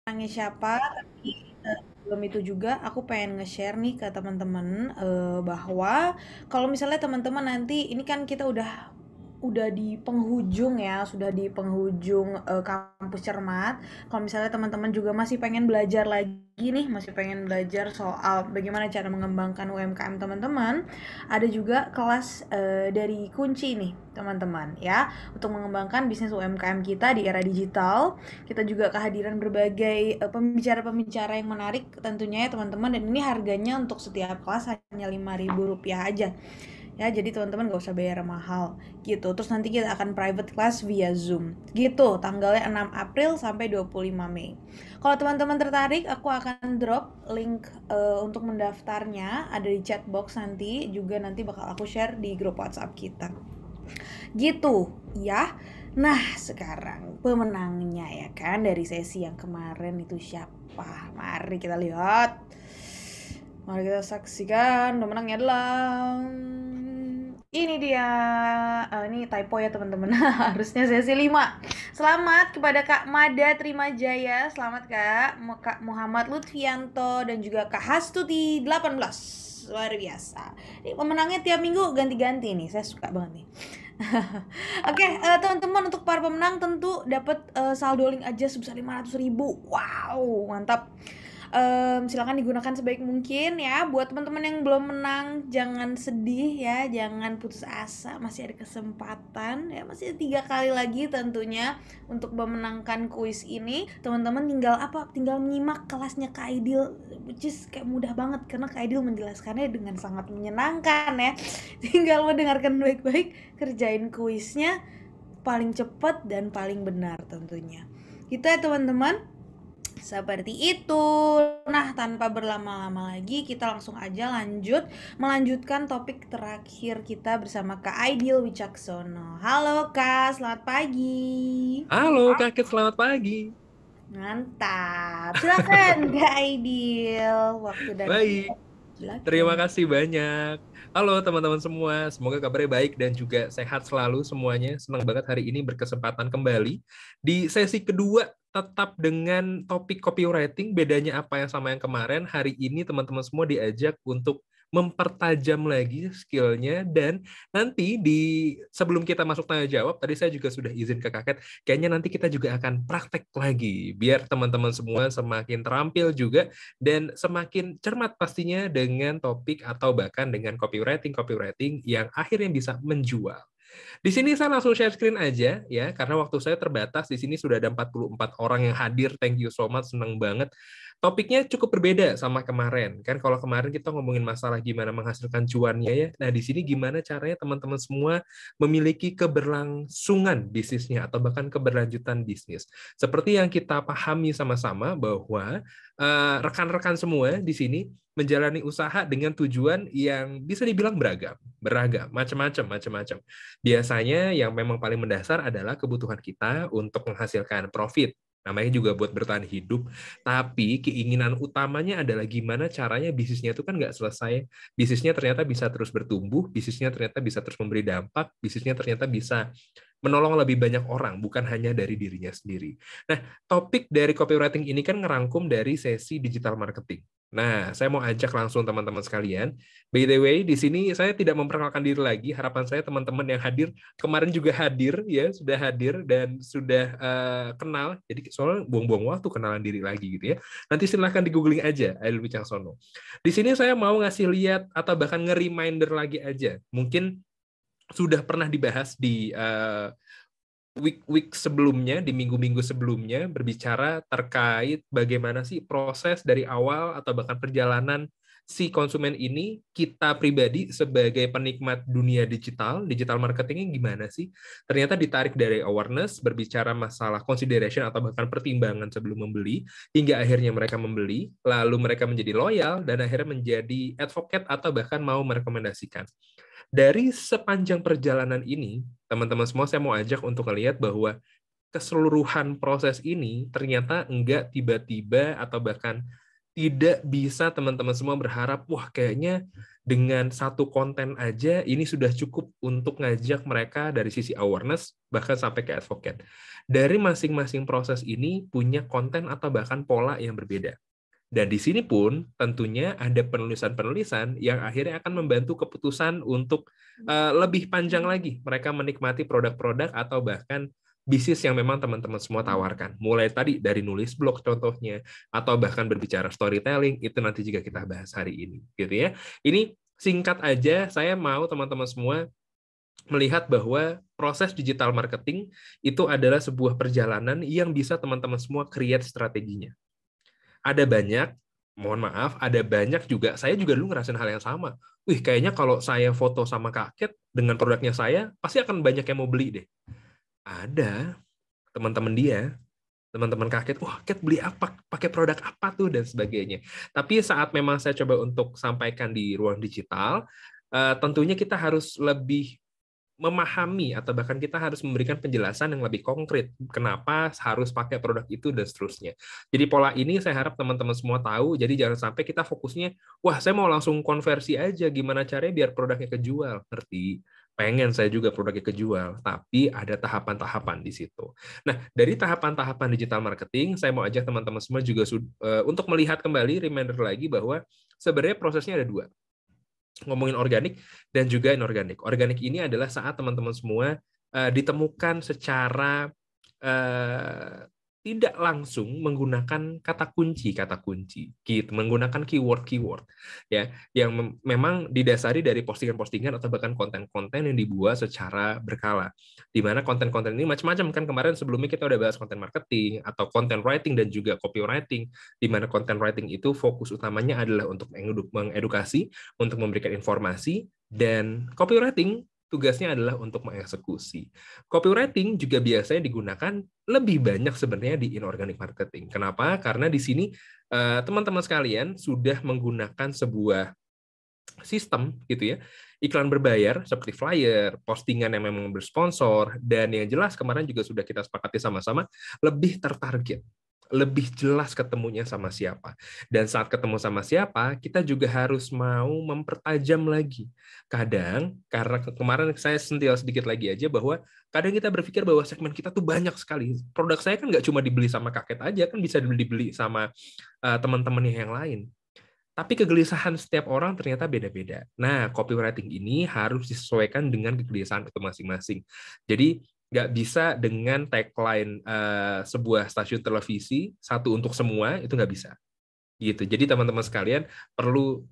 pemenangnya siapa, tapi sebelum itu juga aku pengen nge-share nih ke teman-teman bahwa kalau misalnya teman-teman nanti ini kan kita udah di penghujung ya, sudah di penghujung kampus Cermat. Kalau misalnya teman-teman juga masih pengen belajar lagi nih, masih pengen belajar soal bagaimana cara mengembangkan UMKM teman-teman, ada juga kelas dari kunci nih, teman-teman ya, untuk mengembangkan bisnis UMKM kita di era digital. Kita juga kehadiran berbagai pembicara-pembicara yang menarik tentunya ya teman-teman, dan ini harganya untuk setiap kelas hanya Rp5.000 aja ya, jadi teman-teman gak usah bayar mahal gitu. Terus nanti kita akan private class via Zoom gitu, tanggalnya 6 April sampai 25 Mei. Kalau teman-teman tertarik, aku akan drop link untuk mendaftarnya ada di chat box, nanti juga nanti bakal aku share di grup WhatsApp kita gitu ya. Nah, sekarang pemenangnya ya kan dari sesi yang kemarin itu siapa? Mari kita lihat. Mari kita saksikan. Pemenangnya adalah ini dia. Ini typo ya teman-teman. Harusnya sesi 5. Selamat kepada Kak Mada Trimajaya. Selamat Kak. Kak Muhammad Lutfianto dan juga Kak Hastuti 18. Luar biasa. Ini pemenangnya tiap minggu ganti-ganti nih. Saya suka banget nih. Oke, teman-teman, untuk para pemenang tentu dapat saldo link aja sebesar 500.000. Wow, mantap. Silakan digunakan sebaik mungkin ya. Buat teman-teman yang belum menang, jangan sedih ya, jangan putus asa, masih ada kesempatan ya, masih ada 3 kali lagi tentunya untuk memenangkan kuis ini. Teman-teman tinggal apa? Tinggal menyimak kelasnya Kak Aidil, which is kayak mudah banget karena Kak Aidil menjelaskannya dengan sangat menyenangkan ya. Tinggal mendengarkan baik-baik, kerjain kuisnya paling cepat dan paling benar tentunya. Gitu ya teman-teman. Seperti itu. Nah, tanpa berlama-lama lagi, kita langsung aja melanjutkan topik terakhir kita bersama Kak Aidil Wicaksono. Halo Kak, selamat pagi. Halo kakek, selamat pagi. Mantap. Silakan Kak Aidil. Waktu dan Baik, silakan. terima kasih banyak. Halo teman-teman semua, semoga kabarnya baik dan juga sehat selalu semuanya. Senang banget hari ini berkesempatan kembali di sesi kedua, tetap dengan topik copywriting. Bedanya apa yang sama yang kemarin, hari ini teman-teman semua diajak untuk mempertajam lagi skillnya, dan nanti sebelum kita masuk tanya jawab, tadi saya juga sudah izin ke kakek, kayaknya nanti kita juga akan praktek lagi biar teman-teman semua semakin terampil juga dan semakin cermat pastinya dengan topik atau bahkan dengan copywriting yang akhirnya bisa menjual. Di sini saya langsung share screen aja ya, karena waktu saya terbatas. Di sini sudah ada 44 orang yang hadir. Thank you so much, senang banget. Topiknya cukup berbeda sama kemarin. Kan kalau kemarin kita ngomongin masalah gimana menghasilkan cuannya ya. Nah, di sini gimana caranya teman-teman semua memiliki keberlangsungan bisnisnya atau bahkan keberlanjutan bisnis. Seperti yang kita pahami sama-sama bahwa rekan-rekan semua di sini menjalani usaha dengan tujuan yang bisa dibilang beragam, macam-macam. Biasanya yang memang paling mendasar adalah kebutuhan kita untuk menghasilkan profit. Namanya juga buat bertahan hidup, tapi keinginan utamanya adalah gimana caranya bisnisnya itu kan nggak selesai. Bisnisnya ternyata bisa terus bertumbuh, bisnisnya ternyata bisa terus memberi dampak, bisnisnya ternyata bisa menolong lebih banyak orang, bukan hanya dari dirinya sendiri. Nah, topik dari copywriting ini kan ngerangkum dari sesi digital marketing. Nah, saya mau ajak langsung teman-teman sekalian. By the way, di sini saya tidak memperkenalkan diri lagi. Harapan saya teman-teman yang hadir kemarin juga hadir, ya, sudah hadir dan sudah kenal. Jadi soalnya buang-buang waktu kenalan diri lagi gitu ya. Nanti silahkan di googling aja, Aidil Wicaksono. Di sini saya mau ngasih lihat atau bahkan nge-reminder lagi aja. Mungkin sudah pernah dibahas di week-week sebelumnya, di minggu-minggu sebelumnya, berbicara terkait bagaimana sih proses dari awal atau bahkan perjalanan si konsumen ini, kita pribadi sebagai penikmat dunia digital marketingnya gimana sih? Ternyata ditarik dari awareness, berbicara masalah consideration atau bahkan pertimbangan sebelum membeli, hingga akhirnya mereka membeli, lalu mereka menjadi loyal, dan akhirnya menjadi advocate atau bahkan mau merekomendasikan. Dari sepanjang perjalanan ini, teman-teman semua saya mau ajak untuk melihat bahwa keseluruhan proses ini ternyata enggak tiba-tiba atau bahkan Tidak bisa teman-teman semua berharap, wah kayaknya dengan satu konten aja ini sudah cukup untuk ngajak mereka dari sisi awareness, bahkan sampai ke advocate. Dari masing-masing proses ini punya konten atau bahkan pola yang berbeda. Dan di sini pun tentunya ada penulisan-penulisan yang akhirnya akan membantu keputusan untuk lebih panjang lagi mereka menikmati produk-produk atau bahkan bisnis yang memang teman-teman semua tawarkan. Mulai tadi dari nulis blog contohnya, atau bahkan berbicara storytelling, itu nanti juga kita bahas hari ini. Gitu ya. Ini singkat aja, saya mau teman-teman semua melihat bahwa proses digital marketing itu adalah sebuah perjalanan yang bisa teman-teman semua create strateginya. Ada banyak, mohon maaf, ada banyak juga, saya juga dulu ngerasain hal yang sama. Wih, kayaknya kalau saya foto sama Kak Ket dengan produknya saya, pasti akan banyak yang mau beli deh. Ada teman-teman dia, teman-teman Kak Ket, wah Ket beli apa, pakai produk apa tuh, dan sebagainya. Tapi saat memang saya coba untuk sampaikan di ruang digital, tentunya kita harus lebih memahami atau bahkan kita harus memberikan penjelasan yang lebih konkret kenapa harus pakai produk itu dan seterusnya. Jadi pola ini saya harap teman-teman semua tahu, jadi jangan sampai kita fokusnya, wah saya mau langsung konversi aja, gimana caranya biar produknya kejual. Ngerti? Pengen saya juga produknya kejual, tapi ada tahapan-tahapan di situ. Nah, dari tahapan-tahapan digital marketing, saya mau ajak teman-teman semua juga untuk melihat kembali, reminder lagi bahwa sebenarnya prosesnya ada dua, ngomongin organik dan juga inorganik. Organik ini adalah saat teman-teman semua ditemukan secara uh, tidak langsung menggunakan kata kunci, gitu, menggunakan keyword, ya, yang memang didasari dari postingan-postingan atau bahkan konten-konten yang dibuat secara berkala. Di mana konten-konten ini macam-macam, kan kemarin sebelumnya kita udah bahas konten marketing atau content writing dan juga copywriting, di mana content writing itu fokus utamanya adalah untuk mengedukasi, untuk memberikan informasi, dan copywriting tugasnya adalah untuk mengeksekusi. Copywriting juga biasanya digunakan lebih banyak sebenarnya di inorganic marketing. Kenapa? Karena di sini teman-teman sekalian sudah menggunakan sebuah sistem gitu ya, iklan berbayar seperti flyer, postingan yang memang bersponsor, dan yang jelas kemarin juga sudah kita sepakati sama-sama, lebih tertarget, lebih jelas ketemunya sama siapa. Dan saat ketemu sama siapa, kita juga harus mau mempertajam lagi. Kadang, karena kemarin saya sentil sedikit lagi aja, bahwa kadang kita berpikir bahwa segmen kita tuh banyak sekali. Produk saya kan nggak cuma dibeli sama kakek aja, kan bisa dibeli sama teman-temannya yang lain. Tapi kegelisahan setiap orang ternyata beda-beda. Nah, copywriting ini harus disesuaikan dengan kegelisahan itu masing-masing. Jadi, nggak bisa dengan tagline sebuah stasiun televisi, satu untuk semua, itu nggak bisa. Gitu. Jadi, teman-teman sekalian perlu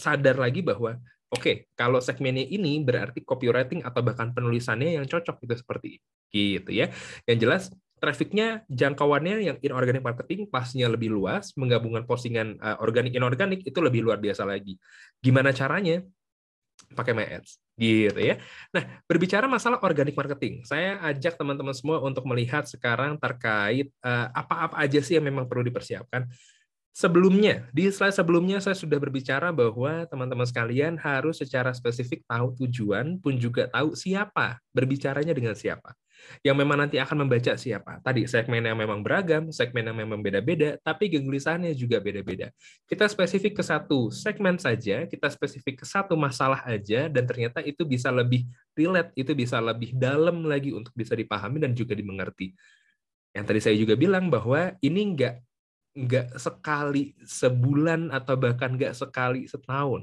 sadar lagi bahwa, oke, kalau segmennya ini berarti copywriting atau bahkan penulisannya yang cocok, itu seperti ini. Gitu ya. Yang jelas, trafficnya, jangkauannya yang inorganic marketing pastinya lebih luas, menggabungkan postingan organik inorganik itu lebih luar biasa lagi. Gimana caranya? Pakai My Ads, gitu ya. Nah, berbicara masalah organic marketing, saya ajak teman-teman semua untuk melihat sekarang terkait apa-apa aja sih yang memang perlu dipersiapkan. Sebelumnya, di slide sebelumnya saya sudah berbicara bahwa teman-teman sekalian harus secara spesifik tahu tujuan, pun juga tahu siapa, berbicaranya dengan siapa. Yang memang nanti akan membaca siapa. Tadi segmen yang memang beragam, segmen yang memang beda-beda, tapi kegelisahannya juga beda-beda. Kita spesifik ke satu segmen saja, kita spesifik ke satu masalah aja, dan ternyata itu bisa lebih relate, itu bisa lebih dalam lagi untuk bisa dipahami dan juga dimengerti. Yang tadi saya juga bilang bahwa ini nggak sekali sebulan atau bahkan nggak sekali setahun.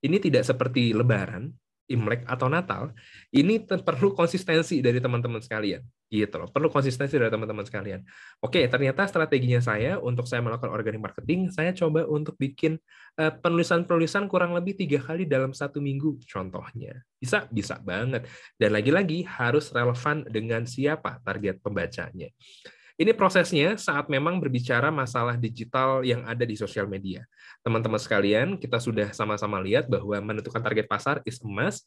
Ini tidak seperti Lebaran, Imlek atau Natal. Ini perlu konsistensi dari teman-teman sekalian. Gitu loh, perlu konsistensi dari teman-teman sekalian. Oke, ternyata strateginya saya untuk saya melakukan organic marketing, saya coba untuk bikin penulisan-penulisan kurang lebih 3 kali dalam 1 minggu, contohnya. Bisa banget. Dan lagi-lagi harus relevan dengan siapa target pembacanya. Ini prosesnya saat memang berbicara masalah digital yang ada di sosial media. Teman-teman sekalian, kita sudah sama-sama lihat bahwa menentukan target pasar is emas,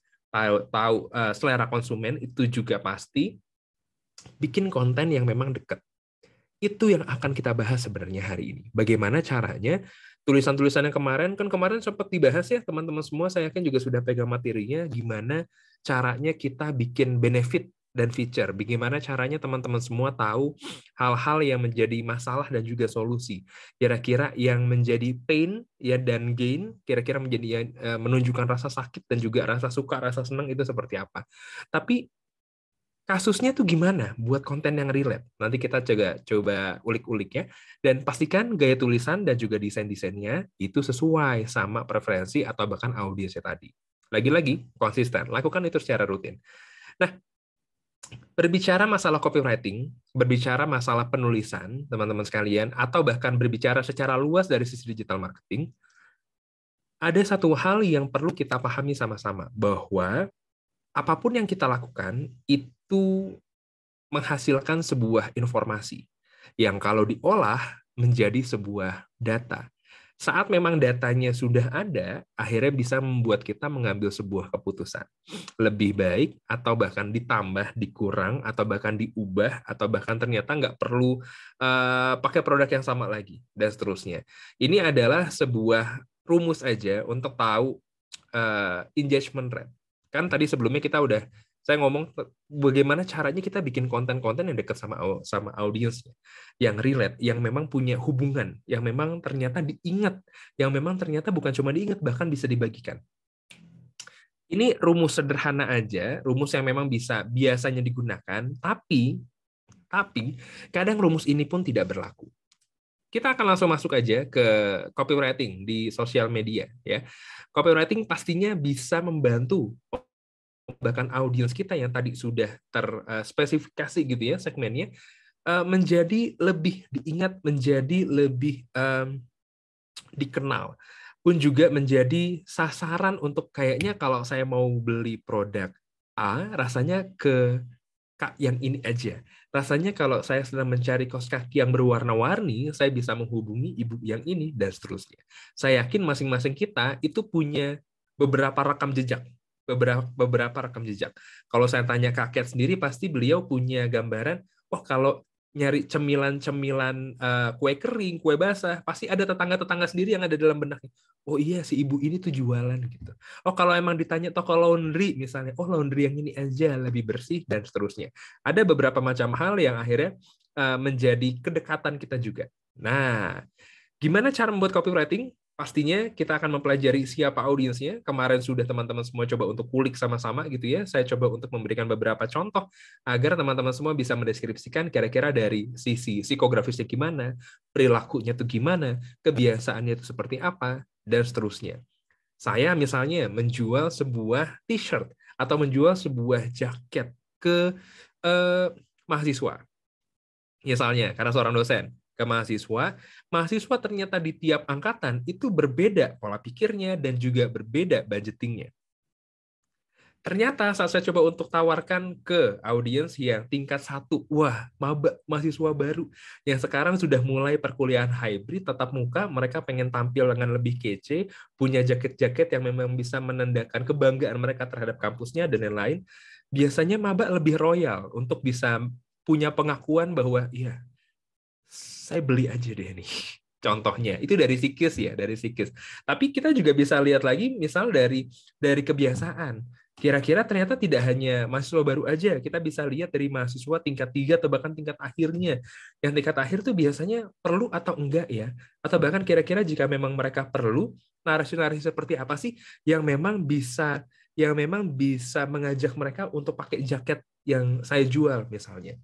tahu selera konsumen itu juga pasti, bikin konten yang memang dekat. Itu yang akan kita bahas sebenarnya hari ini. Bagaimana caranya tulisan-tulisan yang kan kemarin sempat dibahas ya teman-teman semua, saya kan juga sudah pegang materinya, gimana caranya kita bikin benefit dan feature. Bagaimana caranya teman-teman semua tahu hal-hal yang menjadi masalah dan juga solusi. Kira-kira yang menjadi pain ya dan gain, kira-kira menjadi yang menunjukkan rasa sakit dan juga rasa suka, rasa senang itu seperti apa. Tapi kasusnya tuh gimana buat konten yang relate? Nanti kita coba ulik-ulik ya. Dan pastikan gaya tulisan dan juga desain-desainnya itu sesuai sama preferensi atau bahkan audiensnya tadi. Lagi-lagi, konsisten. Lakukan itu secara rutin. Nah, berbicara masalah copywriting, berbicara masalah penulisan, teman-teman sekalian, atau bahkan berbicara secara luas dari sisi digital marketing, ada satu hal yang perlu kita pahami sama-sama, bahwa apapun yang kita lakukan itu menghasilkan sebuah informasi yang kalau diolah menjadi sebuah data. Saat memang datanya sudah ada, akhirnya bisa membuat kita mengambil sebuah keputusan. Lebih baik, atau bahkan ditambah, dikurang, atau bahkan diubah, atau bahkan ternyata nggak perlu pakai produk yang sama lagi, dan seterusnya. Ini adalah sebuah rumus aja untuk tahu engagement rate. Kan tadi sebelumnya saya ngomong bagaimana caranya kita bikin konten-konten yang dekat sama audiensnya, yang relate, yang memang punya hubungan, yang memang ternyata diingat, yang memang ternyata bukan cuma diingat, bahkan bisa dibagikan. Ini rumus sederhana aja, rumus yang memang bisa biasanya digunakan, tapi kadang rumus ini pun tidak berlaku. Kita akan langsung masuk aja ke copywriting di sosial media ya. Copywriting pastinya bisa membantu bahkan audiens kita yang tadi sudah terspesifikasi gitu ya segmennya, menjadi lebih diingat, menjadi lebih dikenal, pun juga menjadi sasaran untuk kayaknya kalau saya mau beli produk A, rasanya ke Kak yang ini aja. Rasanya kalau saya sedang mencari kaos kaki yang berwarna-warni, saya bisa menghubungi ibu yang ini, dan seterusnya. Saya yakin masing-masing kita itu punya beberapa rekam jejak. Beberapa rekam jejak. Kalau saya tanya Kak Kat sendiri, pasti beliau punya gambaran, oh kalau nyari cemilan-cemilan kue kering, kue basah, pasti ada tetangga-tetangga sendiri yang ada dalam benaknya. Oh iya, si ibu ini tuh jualan gitu. Oh, kalau emang ditanya toko laundry misalnya, oh laundry yang ini aja lebih bersih, dan seterusnya. Ada beberapa macam hal yang akhirnya menjadi kedekatan kita juga. Nah, gimana cara membuat copywriting? Pastinya kita akan mempelajari siapa audiensnya. Kemarin sudah teman-teman semua coba untuk kulik sama-sama gitu ya. Saya coba untuk memberikan beberapa contoh agar teman-teman semua bisa mendeskripsikan kira-kira dari sisi psikografisnya gimana, perilakunya itu gimana, kebiasaannya itu seperti apa, dan seterusnya. Saya misalnya menjual sebuah t-shirt atau menjual sebuah jaket ke mahasiswa. Misalnya, karena seorang dosen ke mahasiswa ternyata di tiap angkatan itu berbeda pola pikirnya dan juga berbeda budgetingnya. Ternyata saat saya coba untuk tawarkan ke audiens yang tingkat 1, wah, maba mahasiswa baru yang sekarang sudah mulai perkuliahan hybrid tatap muka, mereka pengen tampil dengan lebih kece, punya jaket-jaket yang memang bisa menandakan kebanggaan mereka terhadap kampusnya dan lain-lain. Biasanya maba lebih royal untuk bisa punya pengakuan bahwa iya, saya beli aja deh nih. Contohnya itu dari psikis ya, dari psikis. Tapi kita juga bisa lihat lagi misal dari kebiasaan. Kira-kira ternyata tidak hanya mahasiswa baru aja, kita bisa lihat dari mahasiswa tingkat 3 atau bahkan tingkat akhirnya. Yang tingkat akhir tuh biasanya perlu atau enggak ya? Atau bahkan kira-kira jika memang mereka perlu, narasi-narasi seperti apa sih yang memang bisa mengajak mereka untuk pakai jaket yang saya jual misalnya.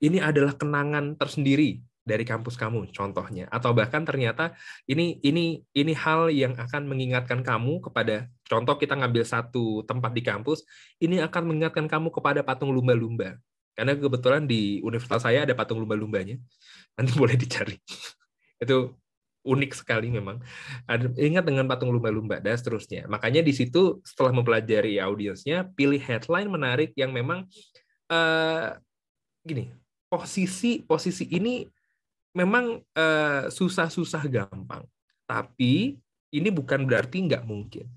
Ini adalah kenangan tersendiri dari kampus kamu contohnya, atau bahkan ternyata ini hal yang akan mengingatkan kamu kepada, contoh kita ngambil satu tempat di kampus, ini akan mengingatkan kamu kepada patung lumba-lumba, karena kebetulan di universitas saya ada patung lumba-lumbanya, nanti boleh dicari. Itu unik sekali memang. Ingat dengan patung lumba-lumba dan seterusnya. Makanya di situ setelah mempelajari audiensnya, pilih headline menarik yang memang gini, posisi ini memang susah-susah gampang, tapi ini bukan berarti nggak mungkin.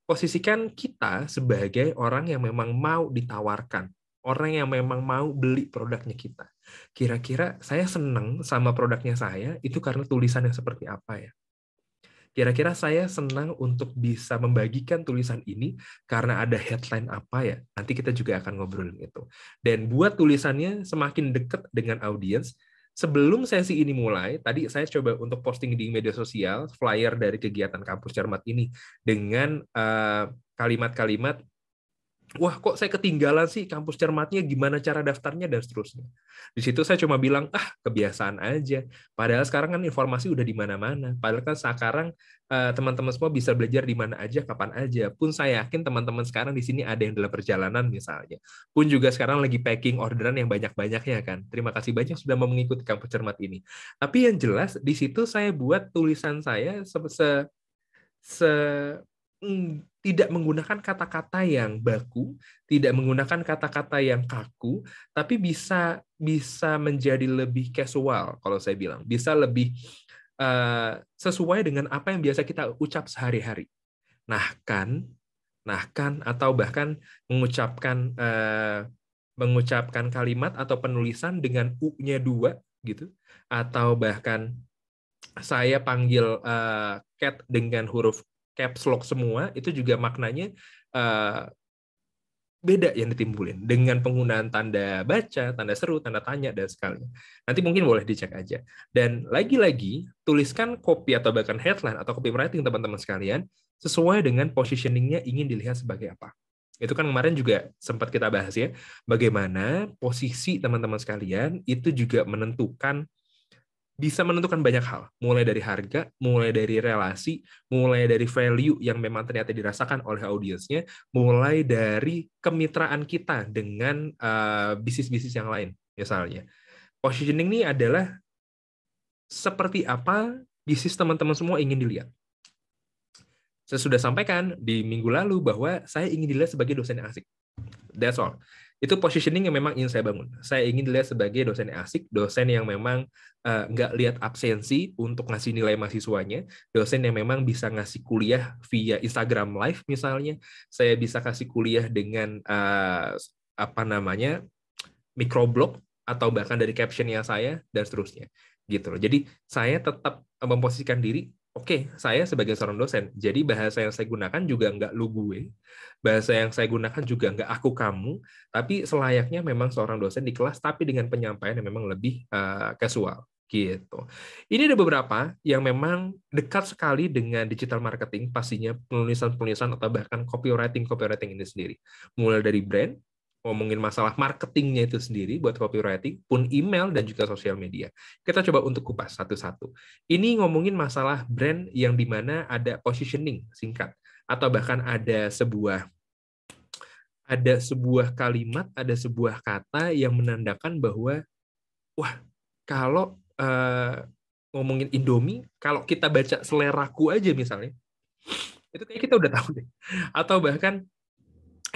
Posisikan kita sebagai orang yang memang mau ditawarkan, orang yang memang mau beli produknya kita. Kira-kira saya senang sama produknya saya, itu karena tulisan yang seperti apa ya? Kira-kira saya senang untuk bisa membagikan tulisan ini karena ada headline apa ya? Nanti kita juga akan ngobrolin itu. Dan buat tulisannya semakin dekat dengan audiens, sebelum sesi ini mulai, tadi saya coba untuk posting di media sosial flyer dari kegiatan Kampus Cermat ini dengan kalimat-kalimat, wah kok saya ketinggalan sih kampus cermatnya, gimana cara daftarnya, dan seterusnya. Di situ saya cuma bilang, kebiasaan aja. Padahal sekarang kan informasi udah di mana-mana. Padahal kan sekarang teman-teman semua bisa belajar di mana aja, kapan aja. Pun saya yakin teman-teman sekarang di sini ada yang dalam perjalanan misalnya. Pun juga sekarang lagi packing orderan yang banyak-banyaknya kan. Terima kasih banyak sudah mau mengikuti kampus cermat ini. Tapi yang jelas di situ saya buat tulisan saya tidak menggunakan kata-kata yang baku, tidak menggunakan kata-kata yang kaku, tapi bisa bisa menjadi lebih casual kalau saya bilang, bisa lebih sesuai dengan apa yang biasa kita ucap sehari-hari. Nah kan, atau bahkan mengucapkan kalimat atau penulisan dengan u-nya 2 gitu, atau bahkan saya panggil cat dengan huruf caps lock semua, itu juga maknanya uh, beda yang ditimbulin dengan penggunaan tanda baca, tanda seru, tanda tanya, dan sekalian. Nanti mungkin boleh dicek aja. Dan lagi-lagi, tuliskan copy atau bahkan headline atau copywriting teman-teman sekalian sesuai dengan positioning-nya ingin dilihat sebagai apa. Itu kan kemarin juga sempat kita bahas ya, bagaimana posisi teman-teman sekalian itu juga bisa menentukan banyak hal, mulai dari harga, mulai dari relasi, mulai dari value yang memang ternyata dirasakan oleh audiensnya, mulai dari kemitraan kita dengan bisnis-bisnis yang lain, misalnya. Positioning ini adalah seperti apa bisnis teman-teman semua ingin dilihat. Saya sudah sampaikan di minggu lalu bahwa saya ingin dilihat sebagai dosen yang asik. That's all. Itu positioning yang memang ingin saya bangun. Saya ingin dilihat sebagai dosen yang asik, dosen yang memang nggak lihat absensi untuk ngasih nilai mahasiswanya, dosen yang memang bisa ngasih kuliah via Instagram Live misalnya, saya bisa kasih kuliah dengan microblog atau bahkan dari captionnya saya dan seterusnya gitu loh. Jadi saya tetap memposisikan diri, oke, saya sebagai seorang dosen, jadi bahasa yang saya gunakan juga nggak lu gue, bahasa yang saya gunakan juga nggak aku kamu, tapi selayaknya memang seorang dosen di kelas, tapi dengan penyampaian yang memang lebih casual gitu. Ini ada beberapa yang memang dekat sekali dengan digital marketing, pastinya penulisan-penulisan atau bahkan copywriting ini sendiri. Mulai dari brand, ngomongin masalah marketingnya itu sendiri buat copywriting, pun email dan juga sosial media. Kita coba untuk kupas satu-satu. Ini ngomongin masalah brand yang dimana ada positioning singkat, atau bahkan ada sebuah kalimat, ada sebuah kata yang menandakan bahwa, wah, kalau ngomongin Indomie, kalau kita baca seleraku aja misalnya, itu kayak kita udah tahu deh. Atau bahkan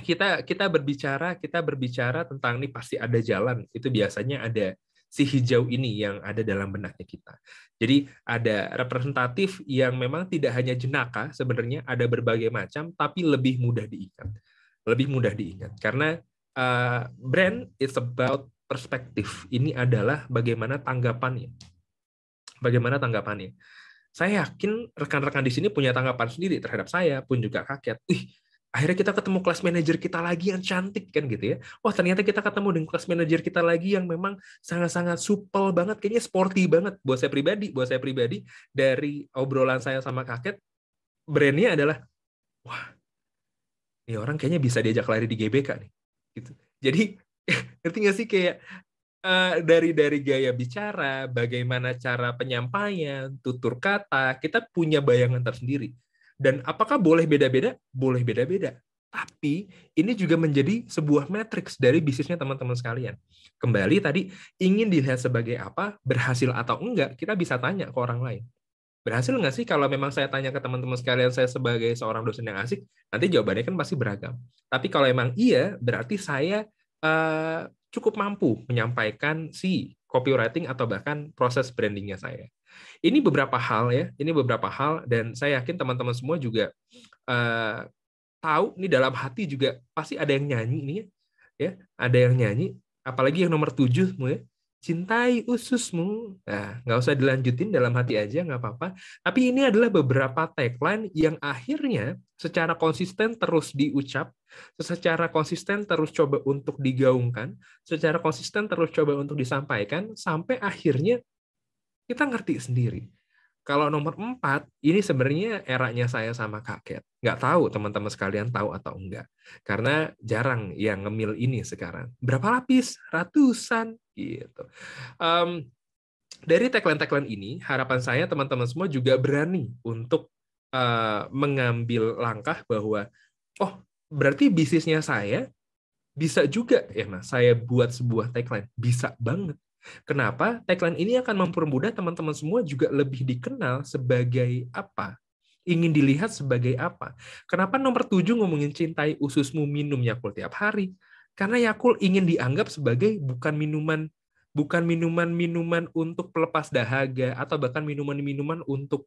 kita berbicara tentang nih pasti ada jalan, itu biasanya ada si hijau ini yang ada dalam benaknya kita. Jadi ada representatif yang memang tidak hanya jenaka, sebenarnya ada berbagai macam, tapi lebih mudah diingat karena brand is about perspektif. Ini adalah bagaimana tanggapannya. Saya yakin rekan-rekan di sini punya tanggapan sendiri terhadap saya, pun juga kaget. Akhirnya kita ketemu kelas manajer kita lagi yang cantik kan gitu ya. Wah, ternyata kita ketemu dengan kelas manajer kita lagi yang memang sangat-sangat supel banget, kayaknya sporty banget buat saya pribadi dari obrolan saya sama kaket, brandnya adalah, wah, ini orang kayaknya bisa diajak lari di GBK nih. Gitu. Jadi ngerti nggak sih kayak dari gaya bicara, bagaimana cara penyampaian, tutur kata, kita punya bayangan tersendiri. Dan apakah boleh beda-beda? Boleh beda-beda. Tapi ini juga menjadi sebuah matriks dari bisnisnya teman-teman sekalian. Kembali tadi, ingin dilihat sebagai apa, berhasil atau enggak, kita bisa tanya ke orang lain. Berhasil nggak sih kalau memang saya tanya ke teman-teman sekalian saya sebagai seorang dosen yang asik, nanti jawabannya kan pasti beragam. Tapi kalau emang iya, berarti saya cukup mampu menyampaikan si copywriting atau bahkan proses brandingnya saya. Ini beberapa hal ya, dan saya yakin teman-teman semua juga tahu nih dalam hati juga pasti ada yang nyanyi nih ya, ada yang nyanyi, apalagi yang nomor 7 ya. cintai ususmu. Nah, nggak usah dilanjutin, dalam hati aja, nggak apa-apa. Tapi ini adalah beberapa tagline yang akhirnya secara konsisten terus diucap, secara konsisten terus coba untuk digaungkan, secara konsisten terus coba untuk disampaikan, sampai akhirnya kita ngerti sendiri. Kalau nomor 4, ini sebenarnya eranya saya sama Kak Kat. Nggak tahu teman-teman sekalian tahu atau enggak. Karena jarang yang ngemil ini sekarang. Berapa lapis? Ratusan. Gitu. Em, dari tagline-tagline ini, harapan saya teman-teman semua juga berani untuk mengambil langkah bahwa, oh, berarti bisnisnya saya bisa juga ya Mas, saya buat sebuah tagline. Bisa banget. Kenapa? Tagline ini akan mempermudah teman-teman semua juga lebih dikenal sebagai apa? Ingin dilihat sebagai apa? Kenapa nomor 7 ngomongin cintai ususmu minum Yakult tiap hari? Karena Yakult ingin dianggap sebagai bukan minuman-minuman untuk pelepas dahaga atau bahkan minuman-minuman untuk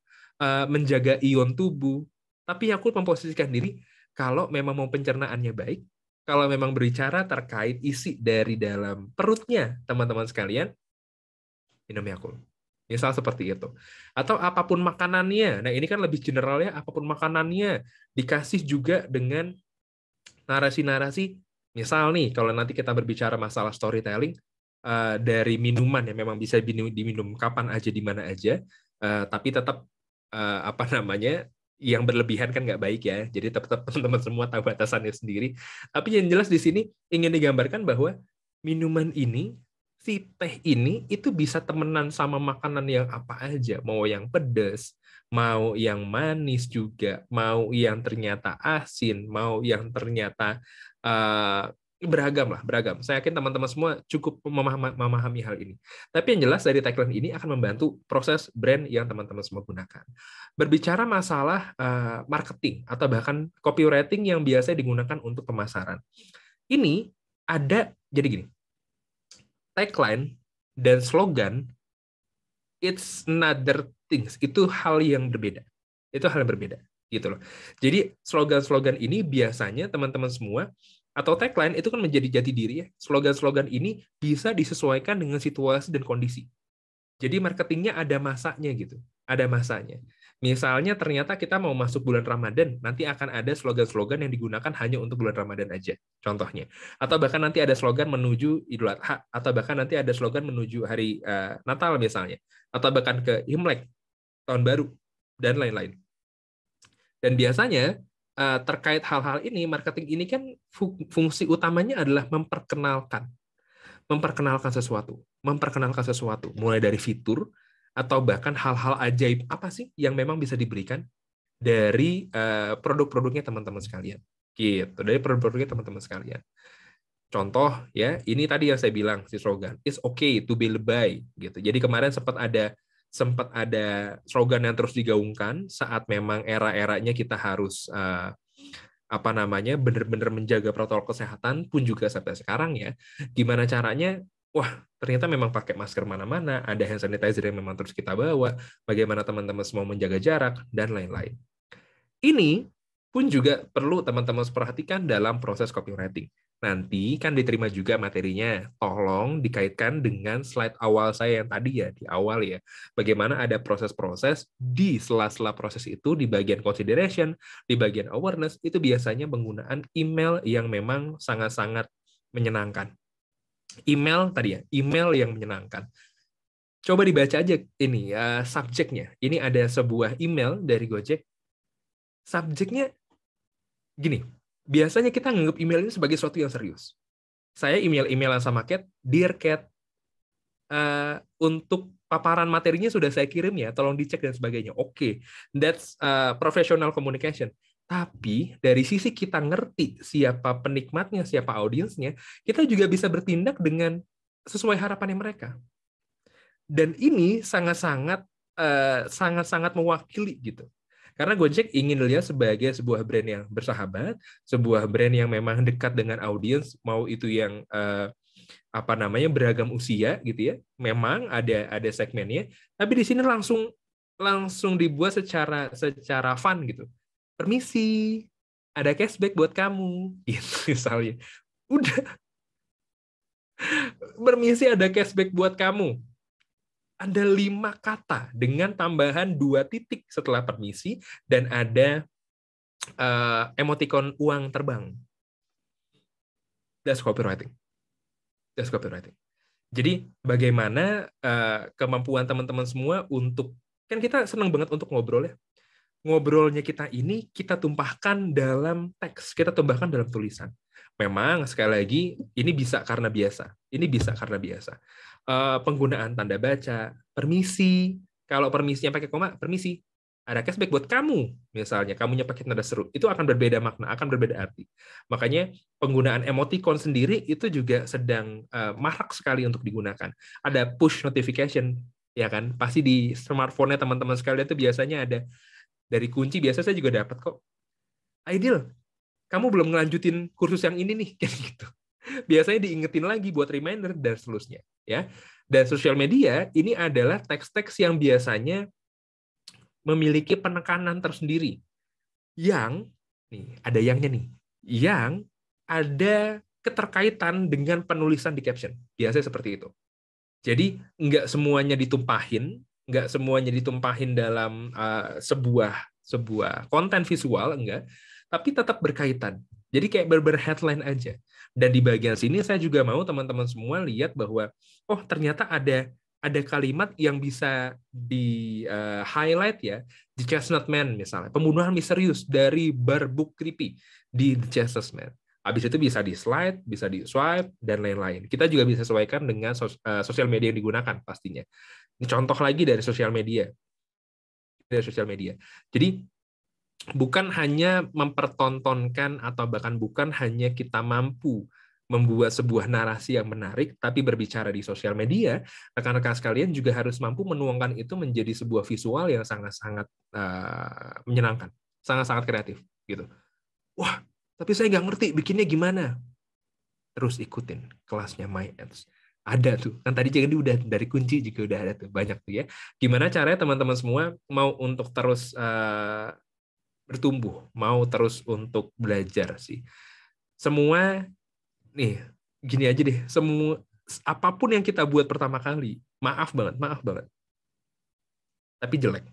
menjaga ion tubuh. Tapi Yakult memposisikan diri kalau memang mau pencernaannya baik, kalau memang berbicara terkait isi dari dalam perutnya teman-teman sekalian, minum Yakult. Misal seperti itu. Atau apapun makanannya. Nah, ini kan lebih general ya, apapun makanannya dikasih juga dengan narasi-narasi. Misal nih, kalau nanti kita berbicara masalah storytelling, dari minuman yang memang bisa diminum kapan aja, di mana aja, tapi tetap apa namanya, yang berlebihan kan nggak baik ya. Jadi tetap teman-teman semua tahu batasannya sendiri. Tapi yang jelas di sini ingin digambarkan bahwa minuman ini, si teh ini itu bisa temenan sama makanan yang apa aja, mau yang pedas, mau yang manis juga, mau yang ternyata asin, mau yang ternyata beragam lah, beragam. Saya yakin teman-teman semua cukup memahami hal ini. Tapi yang jelas dari tagline ini akan membantu proses brand yang teman-teman semua gunakan. Berbicara masalah marketing atau bahkan copywriting yang biasa digunakan untuk pemasaran. Ini ada, jadi gini, tagline dan slogan, it's another things. Itu hal yang berbeda. Itu hal yang berbeda. Gitu loh. Jadi slogan-slogan ini biasanya teman-teman semua, atau tagline itu kan menjadi jati diri ya. Slogan-slogan ini bisa disesuaikan dengan situasi dan kondisi. Jadi marketingnya ada masanya gitu. Ada masanya. Misalnya ternyata kita mau masuk bulan Ramadan, nanti akan ada slogan-slogan yang digunakan hanya untuk bulan Ramadan aja, contohnya. Atau bahkan nanti ada slogan menuju Idul Adha, atau bahkan nanti ada slogan menuju hari Natal misalnya, atau bahkan ke Imlek, Tahun Baru, dan lain-lain. Dan biasanya terkait hal-hal ini, marketing ini kan fungsi utamanya adalah memperkenalkan sesuatu, mulai dari fitur atau bahkan hal-hal ajaib apa sih yang memang bisa diberikan dari produk-produknya teman-teman sekalian. Gitu, dari produk-produknya teman-teman sekalian. Contoh ya, ini tadi yang saya bilang si slogan, it's okay to be lebay gitu. Jadi kemarin sempat ada slogan yang terus digaungkan saat memang era-eranya kita harus apa namanya, benar-benar menjaga protokol kesehatan pun juga sampai sekarang ya. Gimana caranya? Wah, ternyata memang pakai masker mana-mana, ada hand sanitizer yang memang terus kita bawa, bagaimana teman-teman semua menjaga jarak, dan lain-lain. Ini pun juga perlu teman-teman perhatikan dalam proses copywriting. Nanti kan diterima juga materinya. Tolong dikaitkan dengan slide awal saya yang tadi ya, di awal ya. Bagaimana ada proses-proses di sela-sela proses itu, di bagian consideration, di bagian awareness, itu biasanya penggunaan email yang memang sangat-sangat menyenangkan. Email tadi ya, email yang menyenangkan. Coba dibaca aja ini subjeknya. Ini ada sebuah email dari Gojek. Subjeknya gini, biasanya kita nganggap email ini sebagai sesuatu yang serius. Saya email-emailan sama Cat, Dear Cat, untuk paparan materinya sudah saya kirim ya, tolong dicek dan sebagainya. Oke, that's professional communication. Tapi dari sisi kita ngerti siapa penikmatnya, siapa audiensnya, kita juga bisa bertindak dengan sesuai harapannya mereka. Dan ini sangat-sangat mewakili gitu. Karena Gojek ingin dilihat sebagai sebuah brand yang bersahabat, sebuah brand yang memang dekat dengan audiens, mau itu yang apa namanya, beragam usia gitu ya. Memang ada segmennya, tapi di sini langsung dibuat secara fun gitu. Permisi, ada cashback buat kamu, gitu misalnya. Udah Permisi ada cashback buat kamu. Ada 5 kata dengan tambahan 2 titik setelah permisi dan ada emoticon uang terbang. That's copywriting. That's copywriting. Jadi bagaimana kemampuan teman-teman semua untuk, kan kita senang banget untuk ngobrol ya. Ngobrolnya kita ini kita tumpahkan dalam teks, kita tumpahkan dalam tulisan. Memang sekali lagi ini bisa karena biasa. Ini bisa karena biasa. Penggunaan tanda baca, permisi. Kalau permisinya pakai koma, permisi. Ada cashback buat kamu, misalnya. Kamunya pakai tanda seru. Itu akan berbeda makna, akan berbeda arti. Makanya penggunaan emoticon sendiri itu juga sedang marak sekali untuk digunakan. Ada push notification, ya kan? Pasti di smartphone-nya teman-teman sekalian itu biasanya ada dari kunci, biasa saya juga dapat kok. Aidil, kamu belum ngelanjutin kursus yang ini nih, kayak gitu. Biasanya diingetin lagi buat reminder dan seterusnya, ya. Dan sosial media ini adalah teks-teks yang biasanya memiliki penekanan tersendiri. Yang nih, ada yangnya nih. Yang ada keterkaitan dengan penulisan di caption. Biasanya seperti itu. Jadi nggak semuanya ditumpahin, dalam sebuah konten visual, enggak, tapi tetap berkaitan. Jadi kayak headline aja. Dan di bagian sini saya juga mau teman-teman semua lihat bahwa oh ternyata ada kalimat yang bisa di highlight ya, The Chestnut Man misalnya, pembunuhan misterius dari bar book creepy di The Chestnut Man. Habis itu bisa di slide, bisa di swipe, dan lain-lain. Kita juga bisa sesuaikan dengan sosial media yang digunakan pastinya. Ini contoh lagi dari sosial media. Jadi bukan hanya mempertontonkan atau bahkan bukan hanya kita mampu membuat sebuah narasi yang menarik, tapi berbicara di sosial media, rekan-rekan sekalian juga harus mampu menuangkan itu menjadi sebuah visual yang sangat-sangat menyenangkan, sangat-sangat kreatif, gitu. Wah, tapi saya nggak ngerti bikinnya gimana. Terus ikutin kelasnya My Ads. Ada tuh. Kan tadi jadi udah dari kunci juga udah ada tuh. Banyak tuh ya. Gimana caranya teman-teman semua mau untuk terus bertumbuh, mau terus untuk belajar sih. Semua nih, gini aja deh. Semua apapun yang kita buat pertama kali, maaf banget. Tapi jelek.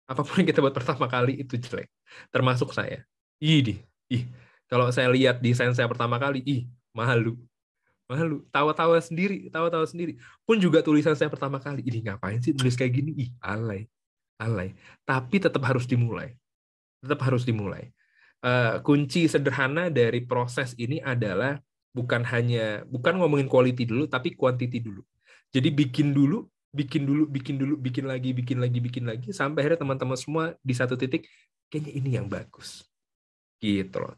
Apapun yang kita buat pertama kali itu jelek. Termasuk saya. Ih, kalau saya lihat desain saya pertama kali, malu, tawa-tawa sendiri. Pun juga tulisan saya pertama kali, ini ngapain sih tulis kayak gini? Alay. Tapi tetap harus dimulai. Kunci sederhana dari proses ini adalah bukan ngomongin quality dulu, tapi quantity dulu. Jadi bikin lagi, sampai akhirnya teman-teman semua di satu titik, kayaknya ini yang bagus. Gitu loh.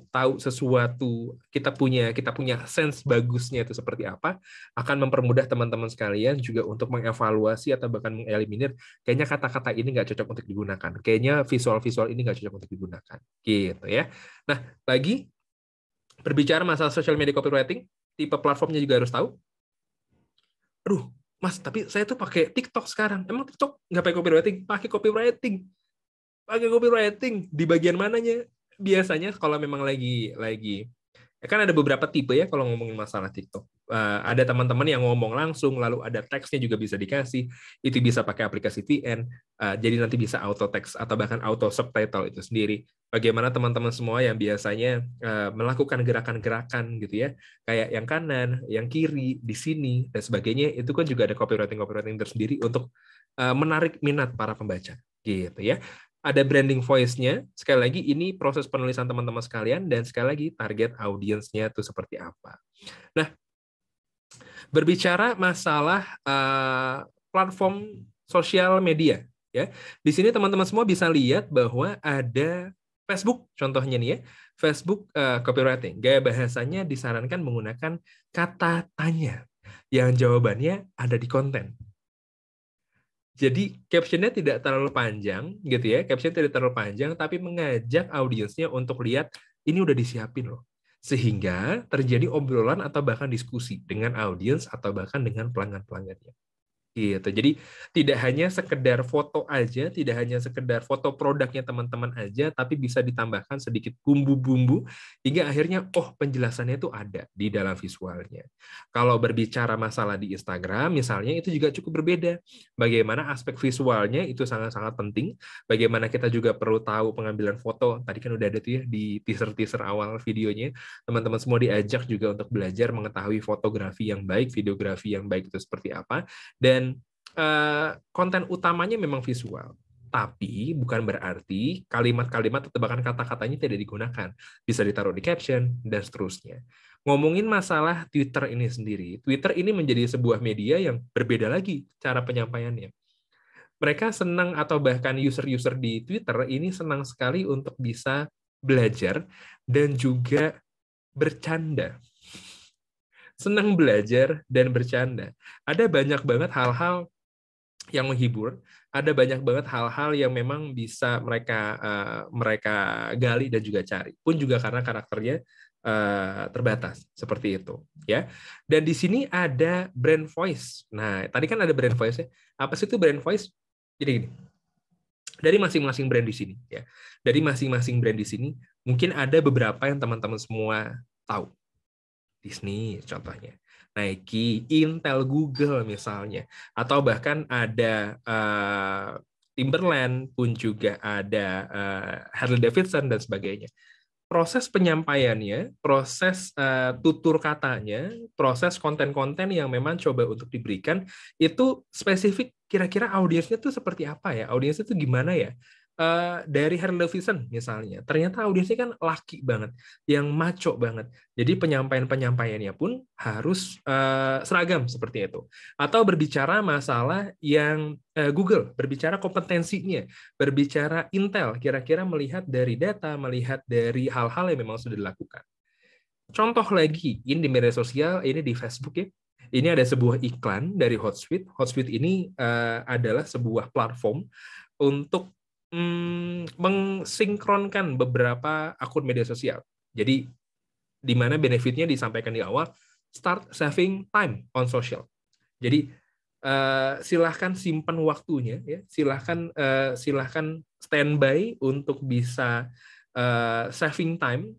Tahu sesuatu, kita punya sense bagusnya itu seperti apa, akan mempermudah teman-teman sekalian juga untuk mengevaluasi atau bahkan mengeliminir kayaknya kata-kata ini nggak cocok untuk digunakan, kayaknya visual-visual ini nggak cocok untuk digunakan, gitu ya. Nah, lagi berbicara masalah social media copywriting, tipe platformnya juga harus tahu. Aduh, Mas, tapi saya tuh pakai TikTok sekarang. Emang TikTok nggak pakai copywriting? Pakai copywriting. Di bagian mananya? Biasanya kalau memang lagi kan ada beberapa tipe ya kalau ngomongin masalah TikTok. Ada teman-teman yang ngomong langsung, lalu ada teksnya juga bisa dikasih. Itu bisa pakai aplikasi VN, jadi nanti bisa auto text atau bahkan auto subtitle itu sendiri. Bagaimana teman-teman semua yang biasanya melakukan gerakan-gerakan gitu ya, kayak yang kanan, yang kiri, di sini dan sebagainya, itu kan juga ada copywriting tersendiri untuk menarik minat para pembaca gitu ya. Ada branding voice-nya. Sekali lagi, ini proses penulisan teman-teman sekalian, dan sekali lagi, target audiensnya itu seperti apa. Nah, berbicara masalah platform sosial media, ya. Di sini teman-teman semua bisa lihat bahwa ada Facebook, contohnya nih ya. Facebook copywriting. Gaya bahasanya disarankan menggunakan kata tanya, yang jawabannya ada di konten. Jadi captionnya tidak terlalu panjang, gitu ya. Caption tidak terlalu panjang, tapi mengajak audiensnya untuk lihat ini udah disiapin loh, sehingga terjadi obrolan atau bahkan diskusi dengan audiens atau bahkan dengan pelanggan-pelanggannya. Gitu. Jadi tidak hanya sekedar foto aja, tidak hanya sekedar foto produknya teman-teman aja, tapi bisa ditambahkan sedikit bumbu-bumbu hingga akhirnya penjelasannya itu ada di dalam visualnya. Kalau berbicara masalah di Instagram misalnya itu juga cukup berbeda. Bagaimana aspek visualnya itu sangat-sangat penting. Bagaimana kita juga perlu tahu pengambilan foto. Tadi kan udah ada tuh ya di teaser-teaser awal videonya. Teman-teman semua diajak juga untuk belajar mengetahui fotografi yang baik, videografi yang baik itu seperti apa. Dan konten utamanya memang visual, tapi bukan berarti kalimat-kalimat atau bahkan kata-katanya tidak digunakan. Bisa ditaruh di caption, dan seterusnya. Ngomongin masalah Twitter ini sendiri, Twitter ini menjadi sebuah media yang berbeda lagi cara penyampaiannya. Mereka senang atau bahkan user-user di Twitter ini senang sekali untuk bisa belajar dan juga bercanda. Senang belajar dan bercanda. Ada banyak banget hal-hal yang menghibur, ada banyak banget hal-hal yang memang bisa mereka gali dan juga cari. Pun juga karena karakternya terbatas seperti itu, ya. Dan di sini ada brand voice. Nah, tadi kan ada brand voice ya. Apa sih itu brand voice? Jadi gini, dari masing-masing brand di sini, ya. Dari masing-masing brand di sini, mungkin ada beberapa yang teman-teman semua tahu. Disney contohnya, Nike, Intel, Google misalnya, atau bahkan ada Timberland, pun juga ada Harley Davidson dan sebagainya. Proses penyampaiannya, proses tutur katanya, proses konten-konten yang memang coba untuk diberikan itu spesifik kira-kira audiensnya tuh seperti apa ya? Audiensnya tuh gimana ya? Dari Harley Davidson misalnya, ternyata audiensnya kan laki banget, yang maco banget. Jadi penyampaiannya pun harus seragam seperti itu. Atau berbicara masalah yang Google, berbicara kompetensinya, berbicara Intel, kira-kira melihat dari data, melihat dari hal-hal yang memang sudah dilakukan. Contoh lagi, ini di media sosial, ini di Facebook ya. Ini ada sebuah iklan dari Hotsuite. Hotsuite ini adalah sebuah platform untuk mensinkronkan beberapa akun media sosial. Jadi, di mana benefitnya disampaikan di awal, start saving time on social. Jadi, silahkan simpan waktunya, ya. Silahkan standby untuk bisa saving time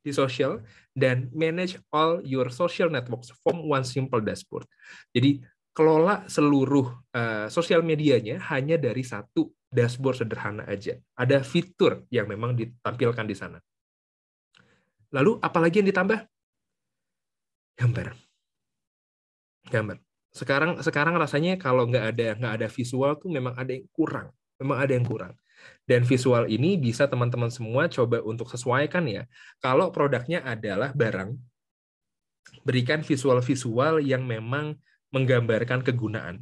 di social dan manage all your social networks from one simple dashboard. Jadi kelola seluruh sosial medianya hanya dari satu dashboard sederhana aja. Ada fitur yang memang ditampilkan di sana. Lalu apalagi yang ditambah? Gambar. Gambar. Sekarang rasanya kalau nggak ada visual tuh memang ada yang kurang. Memang ada yang kurang. Dan visual ini bisa teman-teman semua coba untuk sesuaikan ya. Kalau produknya adalah barang, berikan visual-visual yang memang menggambarkan kegunaan.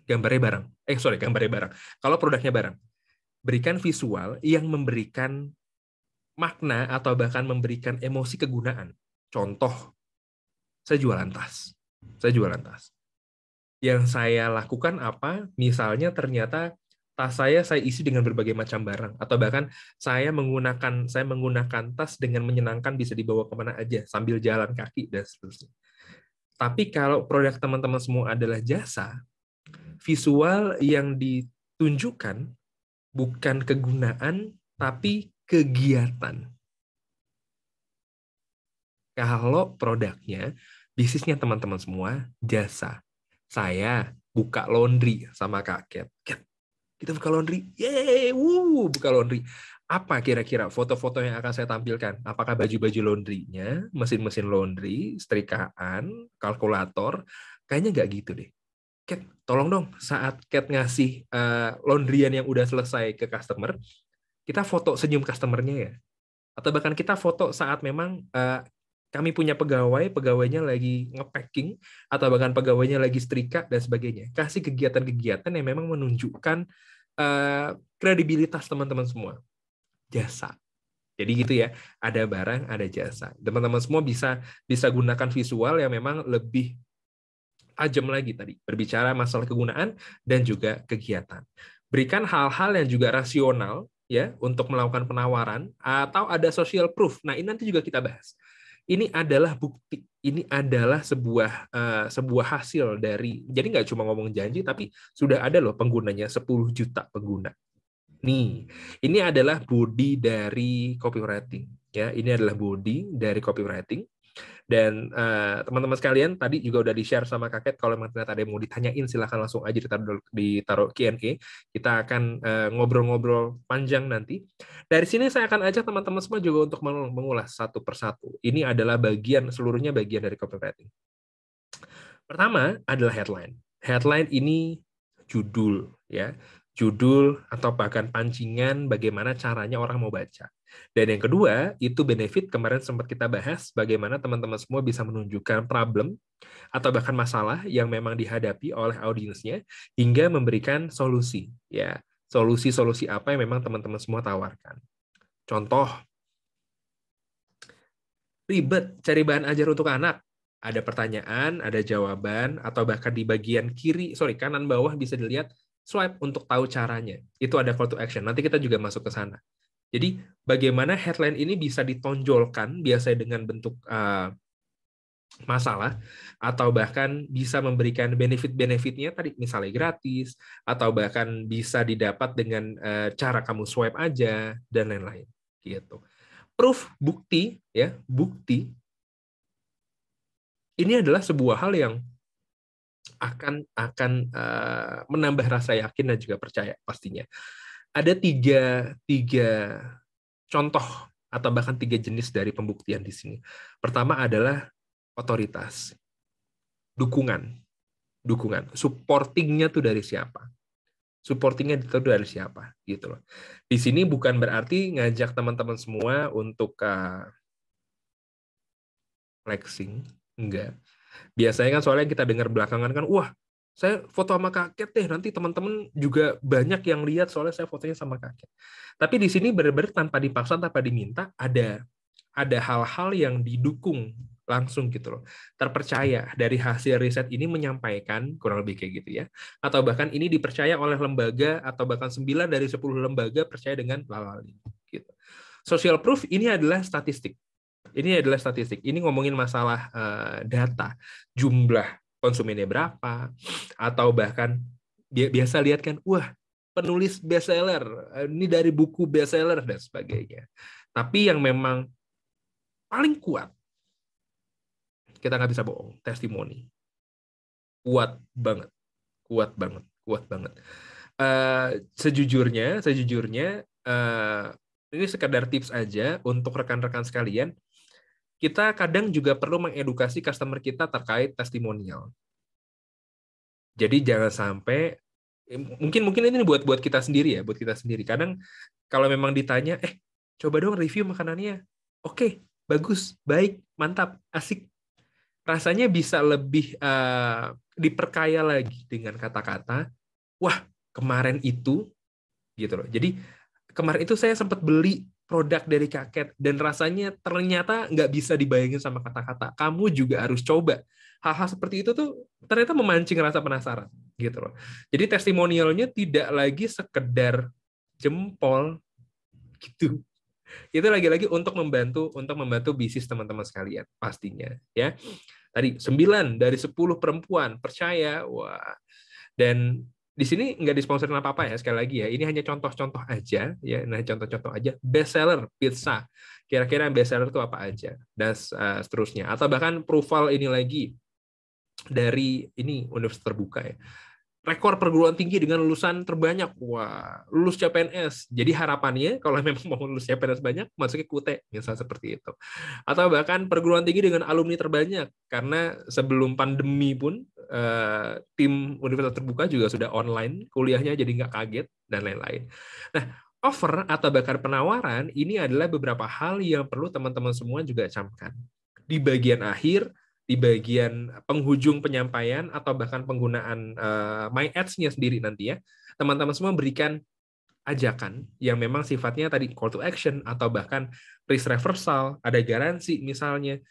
Gambarnya barang. Kalau produknya barang, berikan visual yang memberikan makna atau bahkan memberikan emosi kegunaan. Contoh, saya jualan tas. Yang saya lakukan apa? Misalnya ternyata tas saya isi dengan berbagai macam barang, atau bahkan saya menggunakan tas dengan menyenangkan, bisa dibawa kemana aja sambil jalan kaki dan seterusnya. Tapi kalau produk teman-teman semua adalah jasa, visual yang ditunjukkan bukan kegunaan tapi kegiatan. Kalau produknya, bisnisnya teman-teman semua jasa. Saya buka laundry sama Kak Cat. Kita buka laundry, yeay, buka laundry. Apa kira-kira foto-foto yang akan saya tampilkan? Apakah baju-baju laundrynya, mesin-mesin laundry, setrikaan, kalkulator? Kayaknya nggak gitu deh. Cat, tolong dong saat Cat ngasih laundryan yang udah selesai ke customer, kita foto senyum customernya ya. Atau bahkan kita foto saat memang kami punya pegawainya lagi nge-packing, atau bahkan pegawainya lagi setrika, dan sebagainya. Kasih kegiatan-kegiatan yang memang menunjukkan kredibilitas teman-teman semua. Jasa. Jadi gitu ya, ada barang, ada jasa. Teman-teman semua bisa gunakan visual yang memang lebih tajam lagi tadi. Berbicara masalah kegunaan dan juga kegiatan. Berikan hal-hal yang juga rasional ya untuk melakukan penawaran, atau ada social proof. Nah, ini nanti juga kita bahas. Ini adalah bukti ini adalah sebuah hasil dari, jadi nggak cuma ngomong janji, tapi sudah ada loh penggunanya, 10 juta pengguna. Nih, ini adalah body dari copywriting. Ya, ini adalah body dari copywriting. Dan teman-teman sekalian, tadi juga udah di-share sama Kakek, kalau memang ternyata ada yang mau ditanyain, silahkan langsung aja ditaruh Q&A. Kita akan ngobrol-ngobrol panjang nanti. Dari sini saya akan ajak teman-teman semua juga untuk mengulas satu persatu. Ini adalah seluruhnya bagian dari copywriting. Pertama adalah headline. Headline ini judul, ya. Judul atau bahkan pancingan bagaimana caranya orang mau baca. Dan yang kedua, itu benefit, kemarin sempat kita bahas bagaimana teman-teman semua bisa menunjukkan problem atau bahkan masalah yang memang dihadapi oleh audiensnya hingga memberikan solusi, ya. Solusi-solusi apa yang memang teman-teman semua tawarkan. Contoh, ribet cari bahan ajar untuk anak. Ada pertanyaan, ada jawaban, atau bahkan di bagian kanan bawah bisa dilihat swipe untuk tahu caranya. Itu ada call to action. Nanti kita juga masuk ke sana. Jadi bagaimana headline ini bisa ditonjolkan biasanya dengan bentuk masalah, atau bahkan bisa memberikan benefit-benefitnya tadi, misalnya gratis, atau bahkan bisa didapat dengan cara kamu swipe aja, dan lain-lain. Gitu. Proof, bukti, ya, bukti. Ini adalah sebuah hal yang akan menambah rasa yakin dan juga percaya pastinya. Ada tiga contoh atau bahkan 3 jenis dari pembuktian di sini. Pertama adalah otoritas, dukungan, supportingnya tuh dari siapa? Supportingnya itu dari siapa? Gitu loh. Di sini bukan berarti ngajak teman-teman semua untuk flexing, enggak. Biasanya kan soalnya kita dengar belakangan kan, wah, saya foto sama Kakek deh, nanti teman-teman juga banyak yang lihat soalnya saya fotonya sama Kakek. Tapi di sini benar-benar tanpa dipaksa, tanpa diminta, ada hal-hal yang didukung langsung gitu loh. Terpercaya dari hasil riset ini menyampaikan, kurang lebih kayak gitu ya. Atau bahkan ini dipercaya oleh lembaga, atau bahkan 9 dari 10 lembaga percaya dengan lalali. Gitu. Social proof ini adalah statistik. Ini ngomongin masalah data, jumlah konsumennya berapa, atau bahkan biasa lihat kan, wah, penulis bestseller, ini dari buku bestseller dan sebagainya. Tapi yang memang paling kuat, kita nggak bisa bohong, testimoni. Kuat banget. Sejujurnya, ini sekedar tips aja untuk rekan-rekan sekalian. Kita kadang juga perlu mengedukasi customer kita terkait testimonial. Jadi jangan sampai, mungkin ini buat kita sendiri ya, buat kita sendiri. Kadang kalau memang ditanya, coba dong review makanannya. Oke, bagus, baik, mantap, asik. Rasanya bisa lebih diperkaya lagi dengan kata-kata, wah, kemarin itu, gitu loh. Jadi kemarin itu saya sempat beli produk dari Kakek dan rasanya ternyata nggak bisa dibayangin sama kata-kata. Kamu juga harus coba. Hal-hal seperti itu tuh ternyata memancing rasa penasaran, gitu loh. Jadi testimonialnya tidak lagi sekedar jempol, gitu. Itu lagi-lagi untuk membantu bisnis teman-teman sekalian pastinya, ya. Tadi 9 dari 10 perempuan percaya, wah. Dan di sini nggak disponsorin apa-apa ya, sekali lagi ya. Ini hanya contoh-contoh aja ya. Nah, contoh-contoh aja. Bestseller pizza. Kira-kira bestseller itu apa aja? Dan seterusnya. Atau bahkan profile ini lagi dari ini universitas terbuka ya. Rekor perguruan tinggi dengan lulusan terbanyak. Wah, lulus CPNS. Jadi harapannya kalau memang mau lulus CPNS banyak, masuknya QT, misalnya seperti itu. Atau bahkan perguruan tinggi dengan alumni terbanyak. Karena sebelum pandemi pun, tim universitas terbuka juga sudah online, kuliahnya jadi nggak kaget, dan lain-lain. Nah, offer atau bahkan penawaran, ini adalah beberapa hal yang perlu teman-teman semua juga camkan. Di bagian akhir, di bagian penghujung penyampaian atau bahkan penggunaan My Ads-nya sendiri nanti ya, teman-teman semua berikan ajakan yang memang sifatnya tadi call to action atau bahkan risk reversal, ada garansi misalnya.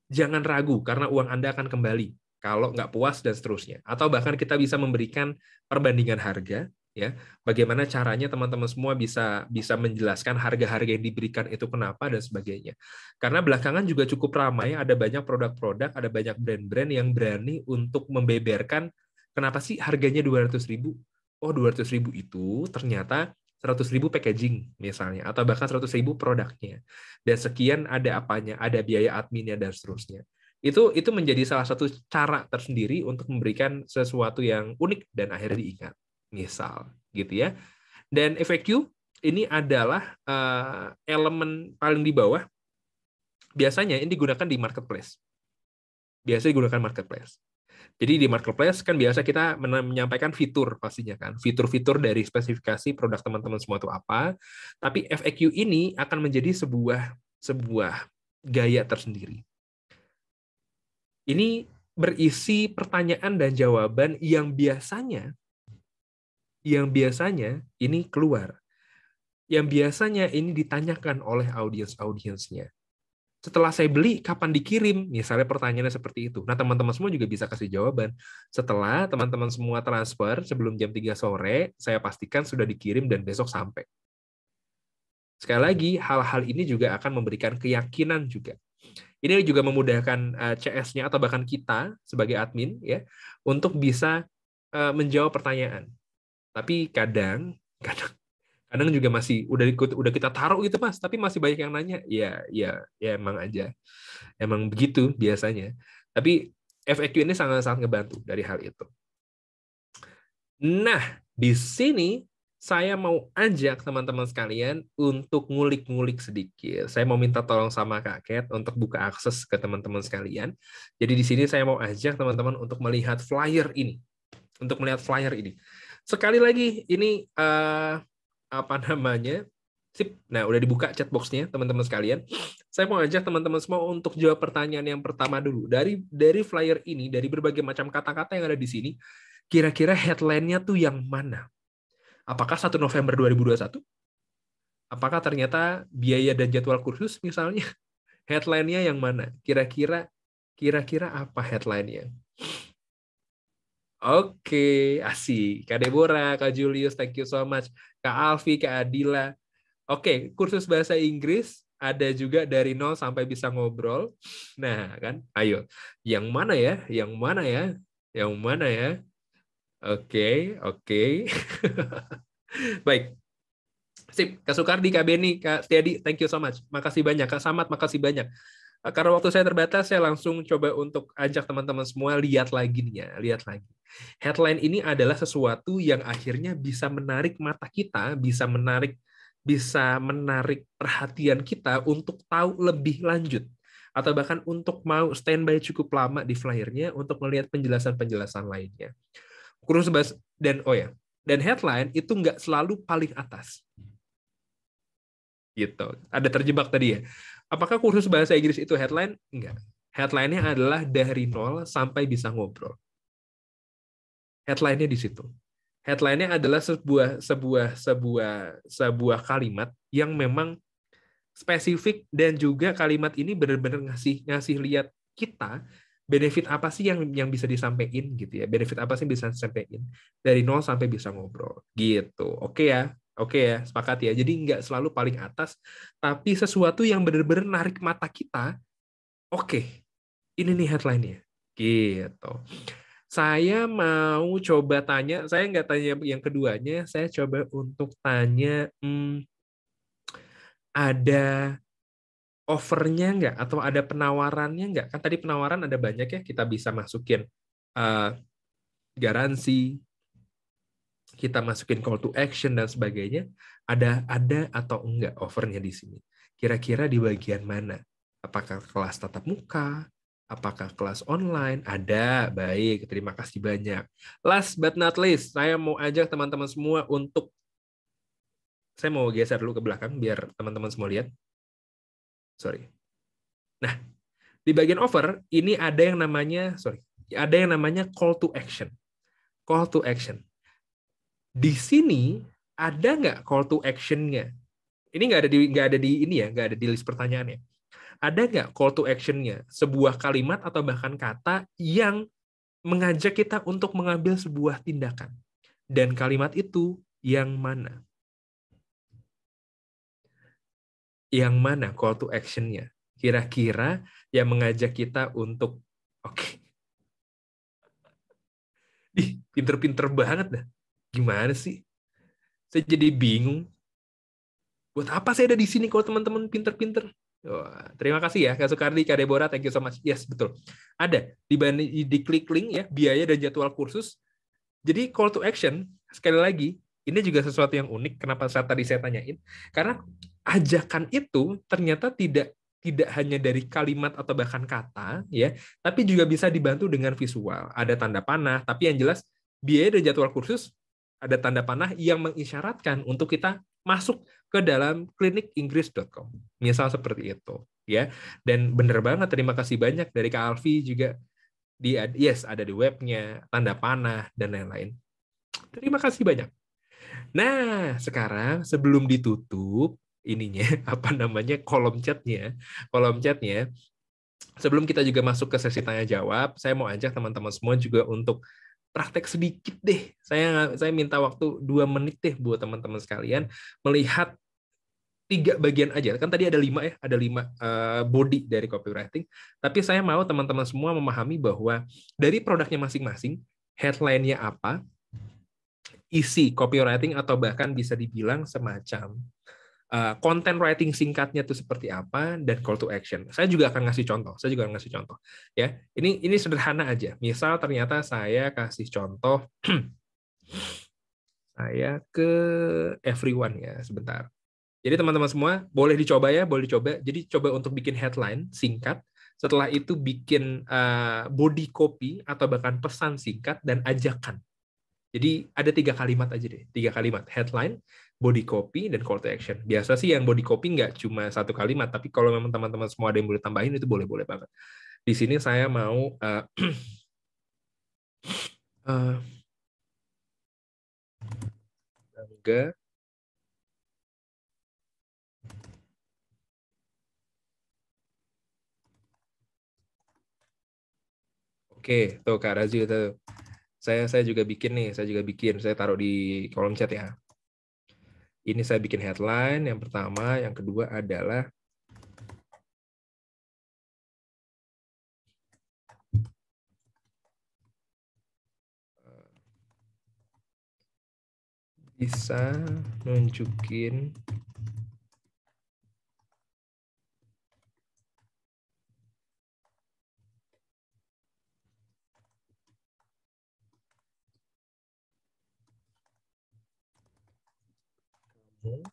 Jangan ragu karena uang Anda akan kembali kalau nggak puas dan seterusnya. Atau bahkan kita bisa memberikan perbandingan harga ya. Bagaimana caranya teman-teman semua bisa bisa menjelaskan harga-harga yang diberikan itu kenapa dan sebagainya. Karena belakangan juga cukup ramai, ada banyak produk-produk, ada banyak brand-brand yang berani untuk membeberkan kenapa sih harganya 200.000. Oh, 200.000 itu ternyata 100.000 packaging misalnya, atau bahkan 100.000 produknya. Dan sekian ada apanya, ada biaya adminnya dan seterusnya. Itu menjadi salah satu cara tersendiri untuk memberikan sesuatu yang unik dan akhirnya diingat. Misal, gitu ya. Dan FAQ ini adalah elemen paling di bawah. Biasanya ini digunakan di marketplace. Biasanya digunakan marketplace. Jadi di marketplace kan biasa kita menyampaikan fitur pastinya kan. Fitur-fitur dari spesifikasi produk teman-teman semua itu apa. Tapi FAQ ini akan menjadi sebuah gaya tersendiri. Ini berisi pertanyaan dan jawaban yang biasanya ini keluar. Yang biasanya ini ditanyakan oleh audiensnya. Setelah saya beli, kapan dikirim? Misalnya pertanyaannya seperti itu. Nah, teman-teman semua juga bisa kasih jawaban. Setelah teman-teman semua transfer sebelum jam 3 sore, saya pastikan sudah dikirim dan besok sampai. Sekali lagi, hal-hal ini juga akan memberikan keyakinan juga. Ini juga memudahkan CS-nya atau bahkan kita sebagai admin ya untuk bisa menjawab pertanyaan. Tapi kadang juga masih udah kita taruh gitu Mas, tapi masih banyak yang nanya. Ya emang aja. Emang begitu biasanya. Tapi FAQ ini sangat-sangat ngebantu dari hal itu. Nah, di sini saya mau ajak teman-teman sekalian untuk ngulik-ngulik sedikit. Saya mau minta tolong sama Kak Cat untuk buka akses ke teman-teman sekalian. Jadi di sini saya mau ajak teman-teman untuk melihat flyer ini. Sekali lagi, ini apa namanya? Sip. Nah, udah dibuka chatbox-nya, teman-teman sekalian. Saya mau ajak teman-teman semua untuk jawab pertanyaan yang pertama dulu. Dari flyer ini, dari berbagai macam kata-kata yang ada di sini, kira-kira headline-nya tuh yang mana? Apakah 1 November 2021? Apakah ternyata biaya dan jadwal kursus misalnya? Headline-nya yang mana? Kira-kira apa headline-nya? Oke, asik. Kak Deborah, Kak Julius, thank you so much. Kak Alfi, Kak Adila. Oke, kursus bahasa Inggris ada juga dari nol sampai bisa ngobrol. Nah, kan? Ayo. Yang mana ya? Yang mana ya? Yang mana ya? Oke. Baik. Sip, Kak Soekardi, Kak Beni, Kak Setiadi, thank you so much. Makasih banyak. Kak Samad, makasih banyak. Karena waktu saya terbatas, saya langsung coba untuk ajak teman-teman semua lihat lagi. Headline ini adalah sesuatu yang akhirnya bisa menarik mata kita, bisa menarik perhatian kita untuk tahu lebih lanjut. Atau bahkan untuk mau standby cukup lama di flyernya untuk melihat penjelasan-penjelasan lainnya. Dan headline itu nggak selalu paling atas. Gitu. Ada terjebak tadi ya. Apakah kursus bahasa Inggris itu headline? Enggak. Headline-nya adalah dari nol sampai bisa ngobrol. Headline-nya di situ. Headline-nya adalah sebuah kalimat yang memang spesifik dan juga kalimat ini benar-benar ngasih lihat kita benefit apa sih yang bisa disampaikan gitu ya. Benefit apa sih yang bisa disampaikan dari nol sampai bisa ngobrol gitu. Oke ya, sepakat ya. Jadi nggak selalu paling atas, tapi sesuatu yang benar-benar narik mata kita. Oke, ini nih headline-nya. Gitu. Saya mau coba tanya, saya nggak tanya yang keduanya, saya coba untuk tanya, ada offernya nggak? Atau ada penawarannya nggak? Kan tadi penawaran ada banyak ya, kita bisa masukin garansi, kita masukin call to action dan sebagainya, ada atau enggak offernya di sini? Kira-kira di bagian mana? Apakah kelas tatap muka? Apakah kelas online? Ada, baik. Terima kasih banyak. Last but not least, saya mau ajak teman-teman semua untuk, saya mau geser dulu ke belakang biar teman-teman semua lihat. Sorry. Nah, di bagian offer ini ada yang namanya call to action. Call to action. Di sini ada nggak call to action-nya? Ini nggak ada di list pertanyaannya. Ada nggak call to action-nya? Sebuah kalimat atau bahkan kata yang mengajak kita untuk mengambil sebuah tindakan. Dan kalimat itu Yang mana? Yang mana call to action-nya? Kira-kira yang mengajak kita untuk, oke, ih, pinter-pinter banget dah. Gimana sih? Saya jadi bingung. Buat apa saya ada di sini kalau teman-teman pinter-pinter? Wah, terima kasih ya, Kak Soekardi, Kak Deborah, thank you so much. Yes, betul. Ada, di klik link ya, biaya dan jadwal kursus. Jadi call to action, sekali lagi, ini juga sesuatu yang unik, kenapa saya tanyain. Karena ajakan itu ternyata tidak hanya dari kalimat atau bahkan kata, ya, tapi juga bisa dibantu dengan visual. Ada tanda panah, tapi yang jelas biaya dan jadwal kursus ada tanda panah yang mengisyaratkan untuk kita masuk ke dalam klinikinggris.com. Misal seperti itu, ya. Dan bener banget, terima kasih banyak dari Kak Alfi juga ada di webnya, tanda panah dan lain-lain. Terima kasih banyak. Nah, sekarang sebelum ditutup ininya apa namanya kolom chatnya, sebelum kita juga masuk ke sesi tanya jawab, saya mau ajak teman-teman semua juga untuk praktek sedikit deh. Saya minta waktu 2 menit deh buat teman-teman sekalian melihat 3 bagian aja. Kan tadi ada 5 body dari copywriting. Tapi saya mau teman-teman semua memahami bahwa dari produknya masing-masing, headline-nya apa, isi copywriting atau bahkan bisa dibilang semacam content writing singkatnya itu seperti apa, dan call to action. Saya juga akan ngasih contoh. Ya. Ini sederhana aja. Misal ternyata saya kasih contoh saya ke everyone ya, sebentar. Jadi teman-teman semua boleh dicoba ya, boleh dicoba. Jadi coba untuk bikin headline singkat, setelah itu bikin body copy atau bahkan pesan singkat dan ajakan. Jadi ada 3 kalimat aja deh, 3 kalimat: headline, body copy, dan call to action. Biasa sih yang body copy nggak cuma 1 kalimat, tapi kalau memang teman-teman semua ada yang boleh tambahin itu boleh-boleh banget. Di sini saya mau bangga. Oke, tuh Kak Razi itu. Saya juga bikin nih, saya taruh di kolom chat ya. Ini saya bikin headline yang pertama, yang kedua adalah bisa nunjukin kamu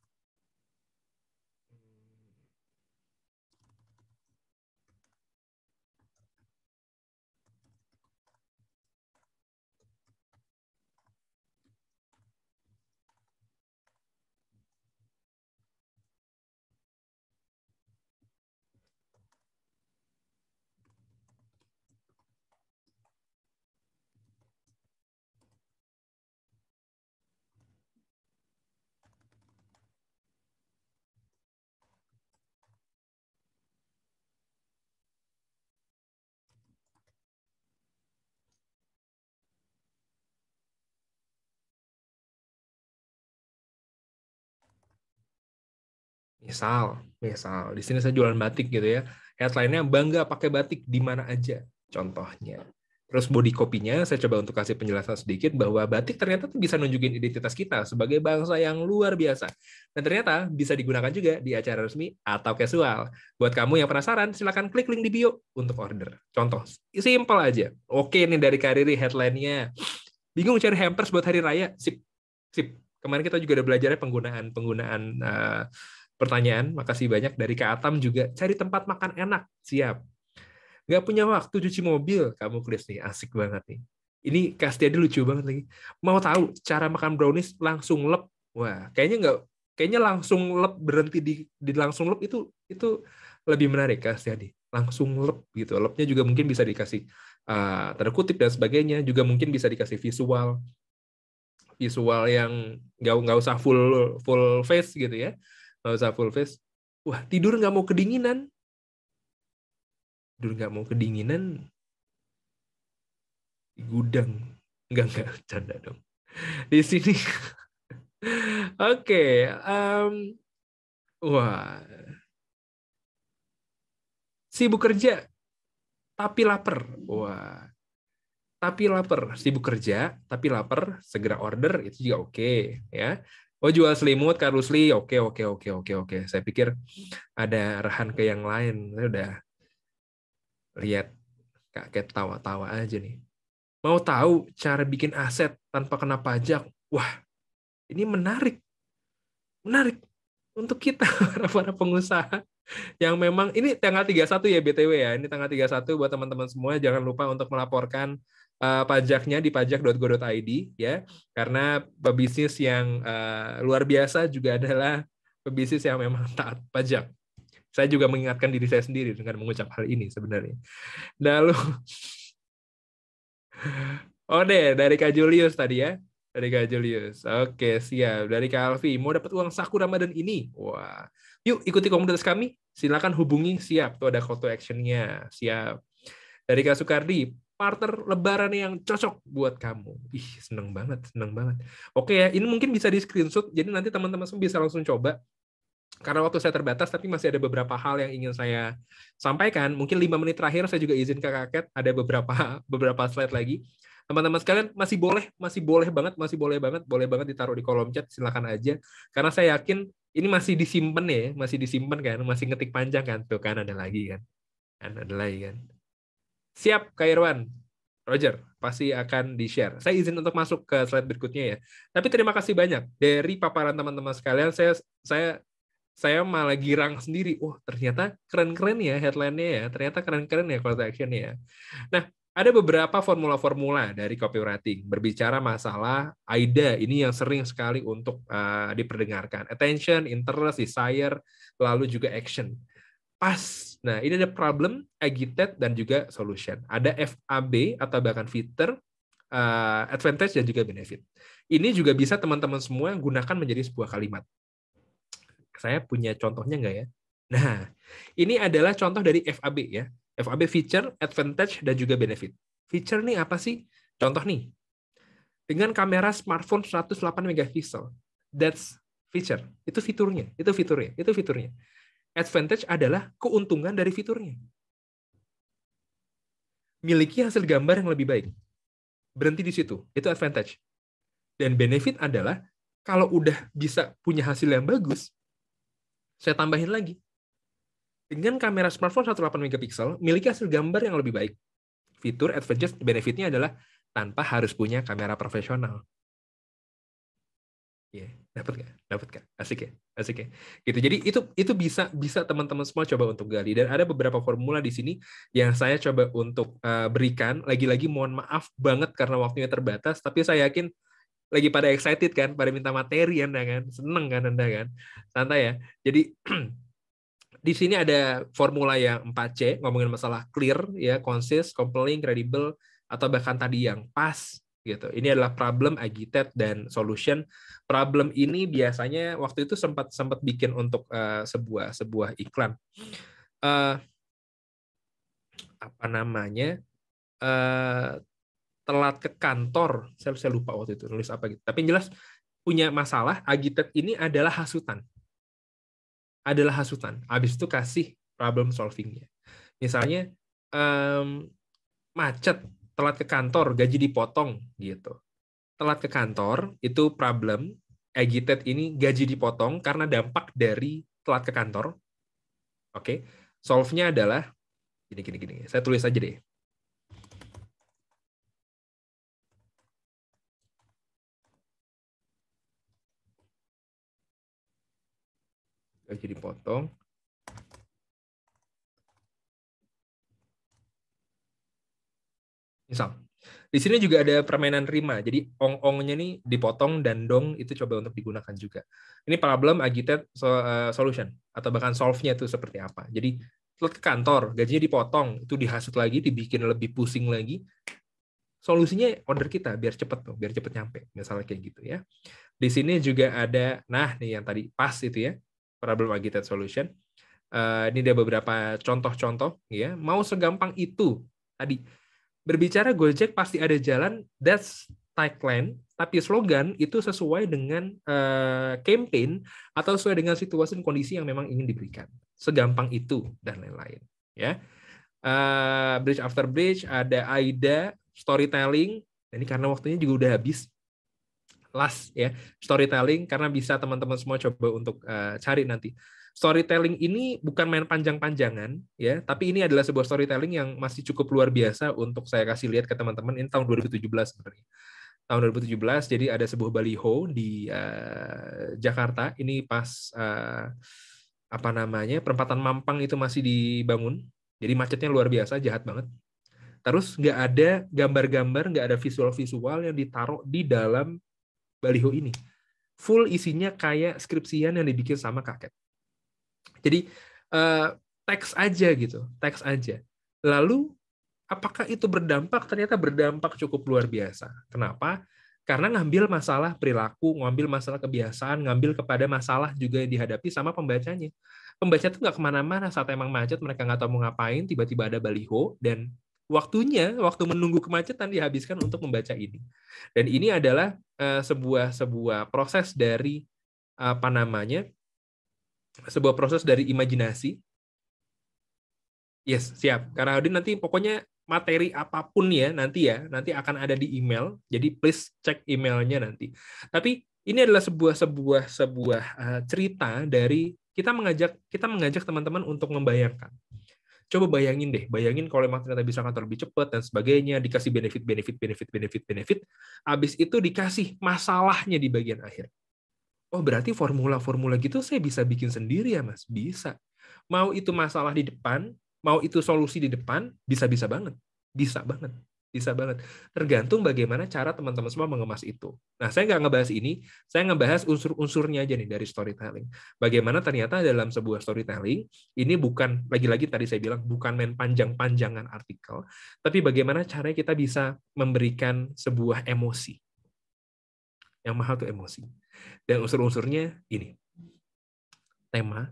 misal di sini saya jualan batik gitu ya. Headline-nya bangga pakai batik di mana aja contohnya. Terus body copy-nya saya coba untuk kasih penjelasan sedikit bahwa batik ternyata tuh bisa nunjukin identitas kita sebagai bangsa yang luar biasa. Dan ternyata bisa digunakan juga di acara resmi atau casual. Buat kamu yang penasaran, silakan klik link di bio untuk order. Contoh, simple aja. Oke nih dari Kariri headline-nya. Bingung cari hampers buat hari raya? Sip. Sip. Kemarin kita juga udah belajarnya penggunaan pertanyaan. Makasih banyak dari Kak Atam juga. Cari tempat makan enak. Siap. Nggak punya waktu cuci mobil. Kamu Chris nih. Asik banget nih. Ini Kak Stiadi lucu banget lagi. Mau tahu cara makan brownies langsung lep? Wah, kayaknya nggak. Kayaknya langsung lep, berhenti di langsung lep itu lebih menarik Kak Stiadi. Langsung lep gitu. Lepnya juga mungkin bisa dikasih tanda kutip dan sebagainya. Juga mungkin bisa dikasih visual yang nggak usah full face gitu ya, nggak usah full face. Wah, tidur nggak mau kedinginan di gudang. Nggak canda dong di sini. Oke, wah, sibuk kerja tapi lapar. Wah, tapi lapar, sibuk kerja tapi lapar, segera order itu juga oke, ya. Oh, jual selimut Kak Rusli, oke oke oke oke oke. Saya pikir ada arahan ke yang lain. Saya udah lihat Kak Ket tawa-tawa aja nih. Mau tahu cara bikin aset tanpa kena pajak? Wah, ini menarik, menarik untuk kita para pengusaha yang memang ini tanggal 31 ya BTW ya. Ini tanggal 31 buat teman-teman semua, jangan lupa untuk melaporkan pajaknya di pajak.go.id ya. Karena pebisnis yang luar biasa juga adalah pebisnis yang memang taat pajak. Saya juga mengingatkan diri saya sendiri dengan mengucap hal ini sebenarnya. Lalu oh deh, dari Kak Julius tadi ya. Dari Kak Julius. Oke, siap. Dari Kak Alfi, mau dapat uang saku Ramadan ini? Wah. Yuk, ikuti komunitas kami. Silakan hubungi. Siap. Tuh ada call to action-nya. Siap. Dari Kak Sukardi, partner lebaran yang cocok buat kamu. Ih, seneng banget, seneng banget. Oke ya, ini mungkin bisa di screenshot. Jadi nanti teman-teman semua bisa langsung coba. Karena waktu saya terbatas, tapi masih ada beberapa hal yang ingin saya sampaikan. Mungkin 5 menit terakhir saya juga izin ke Kaket, ada beberapa slide lagi. Teman-teman sekalian masih boleh banget ditaruh di kolom chat, silakan aja. Karena saya yakin ini masih disimpan ya, masih disimpan kan, masih ngetik panjang kan, tuh kan ada lagi kan ada lagi kan. Siap, Kak Irwan. Roger, pasti akan di-share. Saya izin untuk masuk ke slide berikutnya ya. Tapi terima kasih banyak dari paparan teman-teman sekalian. Saya malah girang sendiri. Oh, ternyata keren-keren ya headline-nya ya. Ternyata keren-keren ya call to action-nya ya. Nah, ada beberapa formula-formula dari copywriting. Berbicara masalah AIDA, ini yang sering sekali untuk diperdengarkan. Attention, interest, desire, lalu juga action. Pas. Nah, ini ada problem, agitate, dan juga solution. Ada FAB atau bahkan fitur, advantage, dan juga benefit. Ini juga bisa teman-teman semua gunakan menjadi sebuah kalimat. Saya punya contohnya nggak ya? Nah, ini adalah contoh dari FAB ya. FAB feature, advantage, dan juga benefit. Feature nih apa sih? Contoh nih, dengan kamera smartphone 108 megapiksel. That's feature. Itu fiturnya. Itu fiturnya. Itu fiturnya. Advantage adalah keuntungan dari fiturnya. Miliki hasil gambar yang lebih baik. Berhenti di situ. Itu advantage. Dan benefit adalah kalau udah bisa punya hasil yang bagus, saya tambahin lagi. Dengan kamera smartphone 108 megapiksel, miliki hasil gambar yang lebih baik. Fitur advantage benefitnya adalah tanpa harus punya kamera profesional. Ya, dapat nggak? Dapat nggak? Asik ya, asik ya. Gitu. Jadi itu bisa teman-teman semua coba untuk gali. Dan ada beberapa formula di sini yang saya coba untuk berikan. Lagi-lagi mohon maaf banget karena waktunya terbatas. Tapi saya yakin lagi pada excited kan, pada minta materi Anda kan, seneng kan Anda kan, santai ya. Jadi di sini ada formula yang 4C, ngomongin masalah clear, ya, concise, compelling, credible, atau bahkan tadi yang pas, gitu. Ini adalah problem, agitate, dan solution. Problem ini biasanya waktu itu sempat bikin untuk sebuah iklan. Apa namanya? Telat ke kantor. Saya lupa waktu itu nulis apa gitu. Tapi yang jelas punya masalah, agitate ini adalah hasutan. Habis itu kasih problem solvingnya. Misalnya macet, telat ke kantor, gaji dipotong gitu. Telat ke kantor itu problem, agitate ini gaji dipotong karena dampak dari telat ke kantor. Oke. Solve-nya adalah gini. Saya tulis aja deh. Gaji dipotong. Misal, di sini juga ada permainan rima. Jadi ong-ongnya nih dipotong dan dong itu coba untuk digunakan juga. Ini problem, agitate, solution atau bahkan solve-nya itu seperti apa. Jadi telat ke kantor, gajinya dipotong, itu dihasut lagi, dibikin lebih pusing lagi. Solusinya order kita biar cepet tuh, biar cepet nyampe. Misalnya kayak gitu ya. Di sini juga ada, nah nih yang tadi pas itu ya, problem, agitate, solution. Ini ada beberapa contoh-contoh ya. Mau segampang itu tadi. Berbicara Gojek pasti ada jalan, that's tagline, tapi slogan itu sesuai dengan campaign atau sesuai dengan situasi dan kondisi yang memang ingin diberikan. Segampang itu dan lain-lain. Ya, bridge after bridge, ada AIDA, storytelling. Ini karena waktunya juga udah habis. Last ya, storytelling, karena bisa teman-teman semua coba untuk cari nanti. Storytelling ini bukan main panjang-panjangan ya, tapi ini adalah sebuah storytelling yang masih cukup luar biasa untuk saya kasih lihat ke teman-teman. Ini tahun 2017 sebenarnya. Tahun 2017, jadi ada sebuah baliho di Jakarta. Ini pas apa namanya, perempatan Mampang itu masih dibangun. Jadi macetnya luar biasa, jahat banget. Terus nggak ada gambar-gambar, nggak ada visual-visual yang ditaruh di dalam baliho ini. Full isinya kayak skripsian yang dibikin sama kakek. Jadi teks aja gitu, teks aja. Lalu apakah itu berdampak? Ternyata berdampak cukup luar biasa. Kenapa? Karena ngambil masalah perilaku, ngambil masalah kebiasaan, ngambil kepada masalah juga yang dihadapi sama pembacanya. Pembaca tuh nggak kemana-mana saat emang macet, mereka nggak tahu mau ngapain, tiba-tiba ada baliho, dan waktu menunggu kemacetan dihabiskan untuk membaca ini. Dan ini adalah sebuah proses dari apa namanya, sebuah proses dari imajinasi. Yes, siap. Karena nanti pokoknya materi apapun ya nanti akan ada di email. Jadi please cek emailnya nanti. Tapi ini adalah sebuah cerita dari kita mengajak teman-teman untuk membayangkan. Coba bayangin kalau emang ternyata bisa kantor lebih cepat dan sebagainya, dikasih benefit. Habis itu dikasih masalahnya di bagian akhir. Oh, berarti formula-formula gitu saya bisa bikin sendiri ya, Mas? Bisa. Mau itu masalah di depan, mau itu solusi di depan, bisa banget. Bisa banget. Tergantung bagaimana cara teman-teman semua mengemas itu. Nah, saya nggak ngebahas ini, saya ngebahas unsur-unsurnya aja nih dari storytelling. Bagaimana ternyata dalam sebuah storytelling, ini bukan, lagi-lagi tadi saya bilang, bukan main panjang-panjangan artikel, tapi bagaimana caranya kita bisa memberikan sebuah emosi. Yang mahal tuh emosi. Dan unsur-unsurnya ini. Tema,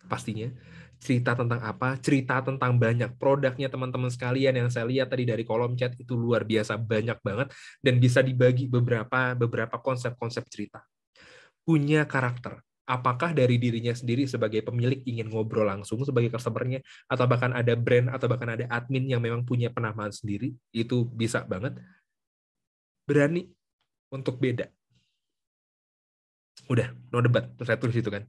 pastinya. Cerita tentang apa? Cerita tentang banyak produknya teman-teman sekalian yang saya lihat tadi dari kolom chat itu luar biasa banyak banget dan bisa dibagi beberapa konsep-konsep cerita. Punya karakter. Apakah dari dirinya sendiri sebagai pemilik ingin ngobrol langsung sebagai customer-nya, atau bahkan ada brand atau bahkan ada admin yang memang punya penamaan sendiri, itu bisa banget. Berani untuk beda. Udah, no debat. Terus saya tulis itu kan.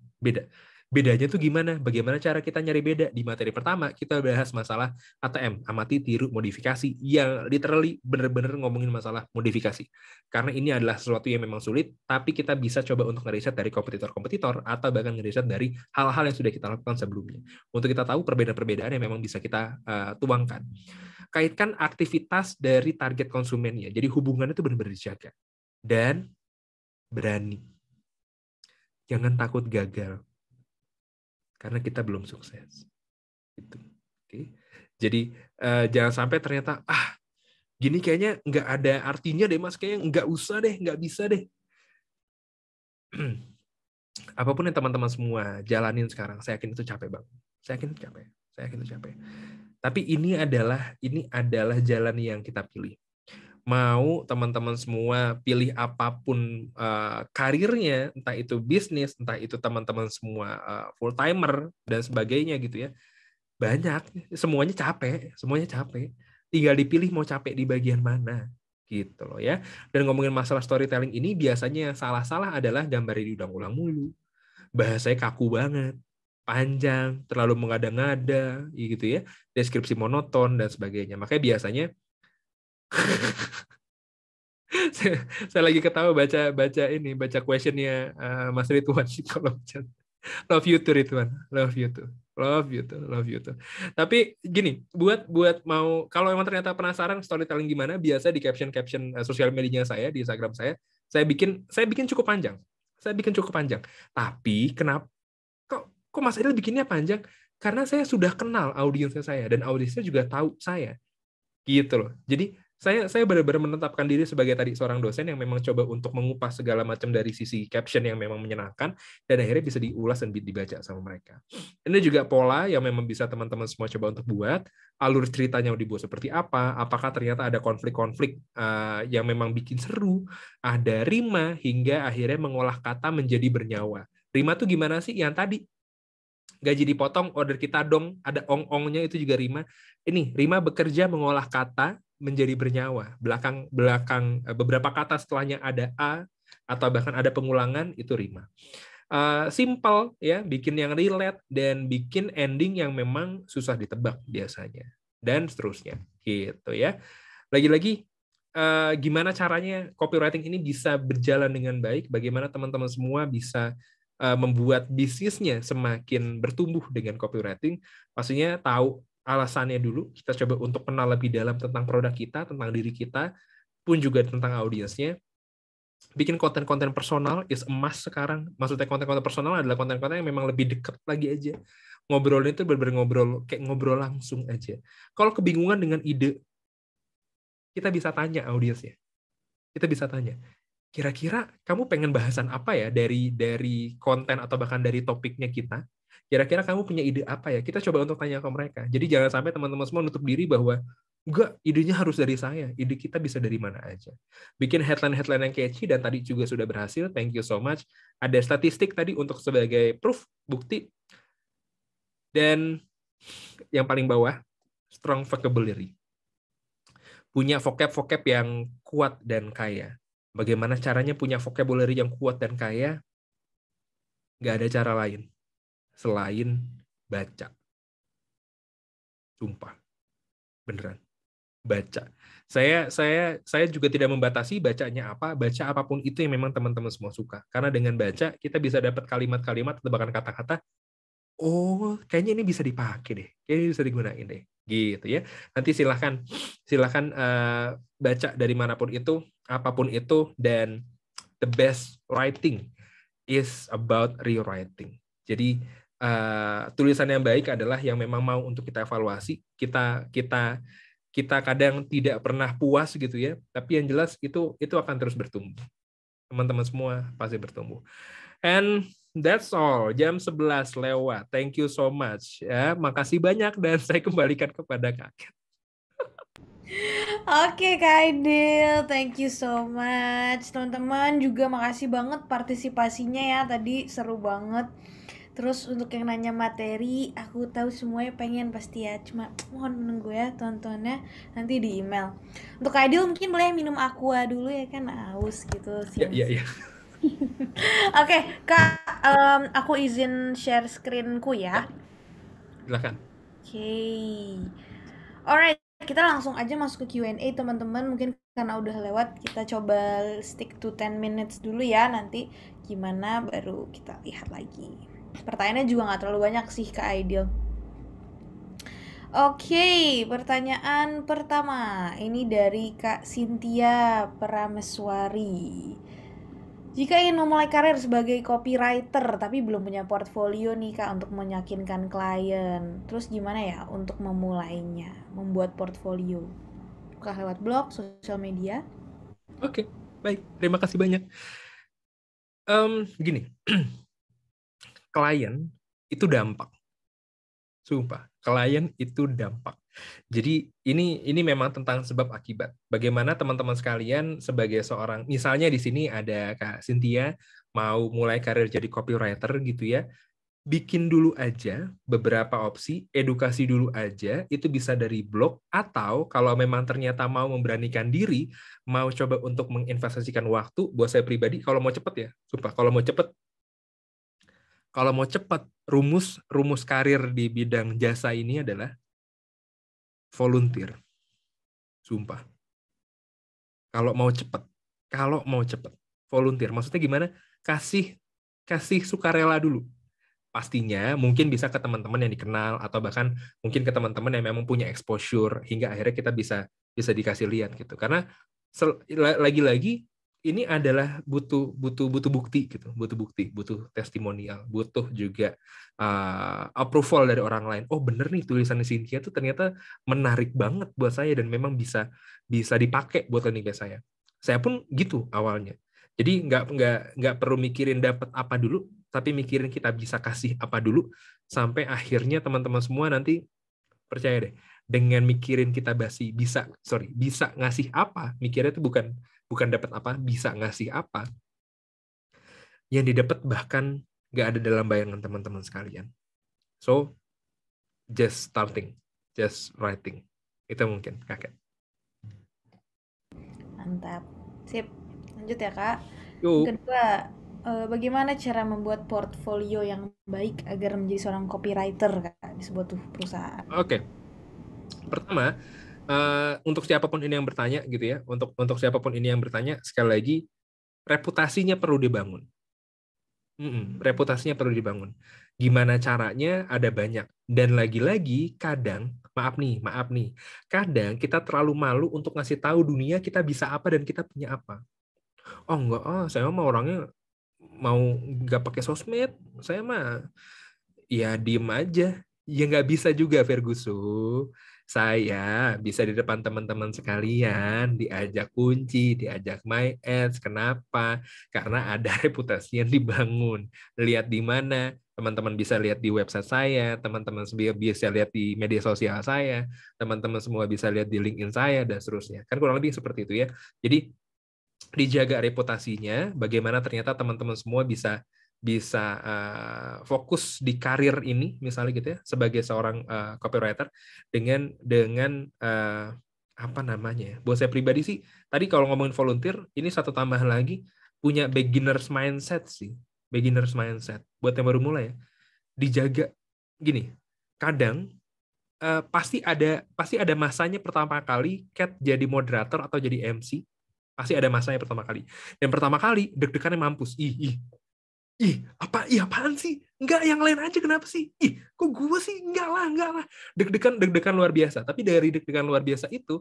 Bedanya tuh gimana? Bagaimana cara kita nyari beda? Di materi pertama, kita bahas masalah ATM, amati, tiru, modifikasi, yang literally bener-bener ngomongin masalah modifikasi. Karena ini adalah sesuatu yang memang sulit, tapi kita bisa coba untuk ngeriset dari kompetitor-kompetitor, atau bahkan ngeriset dari hal-hal yang sudah kita lakukan sebelumnya. Untuk kita tahu perbedaan-perbedaan yang memang bisa kita tuangkan. Kaitkan aktivitas dari target konsumennya. Jadi hubungannya itu benar-benar dijaga. Dan berani. Jangan takut gagal, karena kita belum sukses. Gitu. Oke. Jadi jangan sampai ternyata gini kayaknya nggak ada artinya deh Mas, kayaknya nggak usah deh, nggak bisa deh. Apapun yang teman-teman semua jalanin sekarang, saya yakin itu capek banget. Saya yakin itu capek. Tapi ini adalah jalan yang kita pilih. Mau teman-teman semua pilih apapun karirnya, entah itu bisnis, entah itu teman-teman semua full timer dan sebagainya gitu ya, banyak, semuanya capek. Tinggal dipilih mau capek di bagian mana gitu loh ya. Dan ngomongin masalah storytelling ini, biasanya yang salah-salah adalah gambarnya diulang-ulang mulu, bahasanya kaku banget, panjang, terlalu mengada-ngada gitu ya, deskripsi monoton dan sebagainya. Makanya biasanya saya lagi ketawa baca questionnya Mas Ridwan di kolom chat. Love you too Ridwan, love you too. Tapi gini, buat mau, kalau emang ternyata penasaran storytelling gimana, biasa di caption sosial medianya saya di Instagram saya bikin cukup panjang. Tapi kenapa kok Mas Adil bikinnya panjang? Karena saya sudah kenal audiensnya saya, dan audiensnya juga tahu saya. Gitu loh. Jadi Saya benar-benar menetapkan diri sebagai tadi seorang dosen yang memang coba untuk mengupas segala macam dari sisi caption yang memang menyenangkan, dan akhirnya bisa diulas dan dibaca sama mereka. Ini juga pola yang memang bisa teman-teman semua coba untuk buat, alur ceritanya dibuat seperti apa, apakah ternyata ada konflik-konflik yang memang bikin seru, ada rima, hingga akhirnya mengolah kata menjadi bernyawa. Rima tuh gimana sih? Yang tadi, gaji dipotong, order kita dong, ada ong-ongnya, itu juga rima. Ini, rima bekerja mengolah kata menjadi bernyawa. Belakang beberapa kata setelahnya ada a atau bahkan ada pengulangan, itu rima. Simple ya, bikin yang relate dan bikin ending yang memang susah ditebak biasanya, dan seterusnya gitu ya. Lagi-lagi gimana caranya copywriting ini bisa berjalan dengan baik, bagaimana teman-teman semua bisa membuat bisnisnya semakin bertumbuh dengan copywriting. Pastinya tahu alasannya dulu, kita coba untuk kenal lebih dalam tentang produk kita, tentang diri kita, pun juga tentang audiensnya. Bikin konten-konten personal is a must sekarang. Maksudnya konten-konten personal adalah konten-konten yang memang lebih dekat lagi aja. Ngobrolnya itu benar-benar ngobrol, kayak ngobrol langsung aja. Kalau kebingungan dengan ide, kita bisa tanya audiensnya. Kita bisa tanya, kira-kira kamu pengen bahasan apa ya dari konten atau bahkan dari topiknya kita? Kira-kira kamu punya ide apa ya? Kita coba untuk tanya ke mereka. Jadi jangan sampai teman-teman semua nutup diri bahwa enggak, idenya harus dari saya. Ide kita bisa dari mana aja. Bikin headline-headline yang catchy, dan tadi juga sudah berhasil. Thank you so much. Ada statistik tadi untuk sebagai proof, bukti. Dan yang paling bawah, strong vocabulary. Punya vocab-vocab yang kuat dan kaya. Bagaimana caranya punya vocabulary yang kuat dan kaya? Nggak ada cara lain selain baca. Sumpah. Beneran. Baca. Saya juga tidak membatasi bacanya apa, baca apapun itu yang memang teman-teman semua suka. Karena dengan baca, kita bisa dapat kalimat-kalimat atau bahkan kata-kata, oh, kayaknya ini bisa dipakai deh. Kayaknya ini bisa digunain deh. Gitu ya. Nanti silahkan baca dari manapun itu, apapun itu, dan the best writing is about rewriting. Jadi tulisan yang baik adalah yang memang mau untuk kita evaluasi. Kita kadang tidak pernah puas gitu ya, tapi yang jelas itu akan terus bertumbuh. Teman-teman semua pasti bertumbuh. And that's all. Jam 11 lewat. Thank you so much. Ya, makasih banyak, dan saya kembalikan kepada Kak. Oke Kak Aidil, thank you so much. Teman-teman juga makasih banget partisipasinya ya, tadi seru banget. Terus untuk yang nanya materi, aku tahu semuanya pengen pasti ya, cuma mohon menunggu ya tontonnya nanti di email. Untuk Kak Aidil mungkin boleh minum aqua dulu ya kan, haus gitu Ya, ya, siang-siang. ya. Oke Kak, aku izin share screenku ya. Silakan. Oke. Alright, kita langsung aja masuk ke Q&A teman-teman. Mungkin karena udah lewat, kita coba stick to 10 minutes dulu ya. Nanti gimana baru kita lihat lagi. Pertanyaannya juga nggak terlalu banyak sih Kak Aidil. Oke, pertanyaan pertama. Ini dari Kak Cynthia Prameswari. Jika ingin memulai karir sebagai copywriter tapi belum punya portfolio nih Kak untuk meyakinkan klien, terus gimana ya untuk memulainya, membuat portfolio? Apakah lewat blog, sosial media? Oke, baik. Terima kasih banyak. Gini, klien itu dampak. Sumpah, klien itu dampak. Jadi ini memang tentang sebab akibat. Bagaimana teman-teman sekalian sebagai seorang, misalnya di sini ada Kak Cynthia mau mulai karir jadi copywriter gitu ya. Bikin dulu aja beberapa opsi, edukasi dulu aja, itu bisa dari blog, atau kalau memang ternyata mau memberanikan diri, mau coba untuk menginvestasikan waktu, buat saya pribadi, kalau mau cepet ya, sumpah, kalau mau cepet, rumus karir di bidang jasa ini adalah volunteer. Sumpah. Kalau mau cepet, volunteer. Maksudnya gimana? Kasih sukarela dulu. Pastinya mungkin bisa ke teman-teman yang dikenal, atau bahkan mungkin ke teman-teman yang memang punya exposure hingga akhirnya kita bisa dikasih lihat gitu. Karena lagi-lagi ini adalah butuh bukti gitu, butuh testimonial, butuh juga approval dari orang lain. Oh bener nih tulisan Cynthia tuh ternyata menarik banget buat saya dan memang bisa dipakai buat landing page saya. Saya pun gitu awalnya. Jadi nggak perlu mikirin dapat apa dulu, tapi mikirin kita bisa kasih apa dulu sampai akhirnya teman-teman semua nanti percaya deh dengan mikirin kita bisa ngasih apa, mikirnya itu bukan dapat apa, bisa ngasih apa, yang didapat bahkan nggak ada dalam bayangan teman-teman sekalian. So, just starting, just writing. Itu mungkin, Kakek. Mantap. Sip. Lanjut ya, Kak. Yang Yuk, kedua, bagaimana cara membuat portfolio yang baik agar menjadi seorang copywriter, Kak, di sebuah perusahaan? oke. Pertama, untuk siapapun ini yang bertanya gitu ya, untuk siapapun ini yang bertanya, sekali lagi, reputasinya perlu dibangun. Reputasinya perlu dibangun. Gimana caranya? Ada banyak. Dan lagi-lagi kadang, maaf nih, kadang kita terlalu malu untuk ngasih tahu dunia kita bisa apa dan kita punya apa. Oh enggak, saya mah orangnya mau nggak pakai sosmed, saya mah ya diem aja. Ya nggak bisa juga, Ferguson. Saya bisa di depan teman-teman sekalian, diajak kunci, diajak my ads. Kenapa? Karena ada reputasi yang dibangun. Lihat di mana, teman-teman bisa lihat di website saya, teman-teman bisa lihat di media sosial saya, teman-teman semua bisa lihat di LinkedIn saya, dan seterusnya. Kan kurang lebih seperti itu ya. Jadi dijaga reputasinya, bagaimana ternyata teman-teman semua bisa bisa fokus di karir ini misalnya gitu ya sebagai seorang copywriter dengan apa namanya ya, buat saya pribadi sih tadi kalau ngomongin volunteer ini satu tambahan lagi punya beginners mindset sih, beginners mindset buat yang baru mulai ya, dijaga gini, kadang pasti ada masanya pertama kali Cat jadi moderator atau jadi MC. Pasti ada masanya pertama kali. Dan pertama kali deg-degannya mampus. Apaan sih? Enggak, yang lain aja kenapa sih? Kok gue sih? Enggak lah. Deg-degan luar biasa. Tapi dari deg-degan luar biasa itu,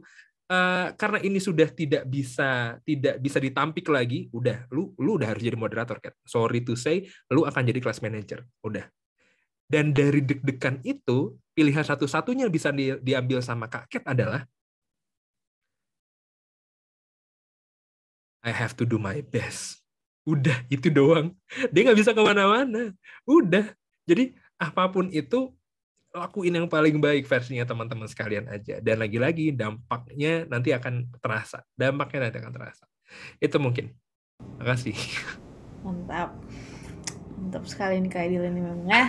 karena ini sudah tidak bisa ditampik lagi, udah, lu udah harus jadi moderator, Kat. Sorry to say, lu akan jadi class manager. Udah. Dan dari deg-degan itu, pilihan satu-satunya bisa diambil sama Kak Kat adalah I have to do my best. Udah, itu doang. Dia nggak bisa kemana-mana. Udah. Jadi, apapun itu, lakuin yang paling baik versinya teman-teman sekalian aja. Dan lagi-lagi, dampaknya nanti akan terasa. Dampaknya nanti akan terasa. Itu mungkin. Makasih. Mantap. Mantap sekali nih Kak Edil ini memang ya.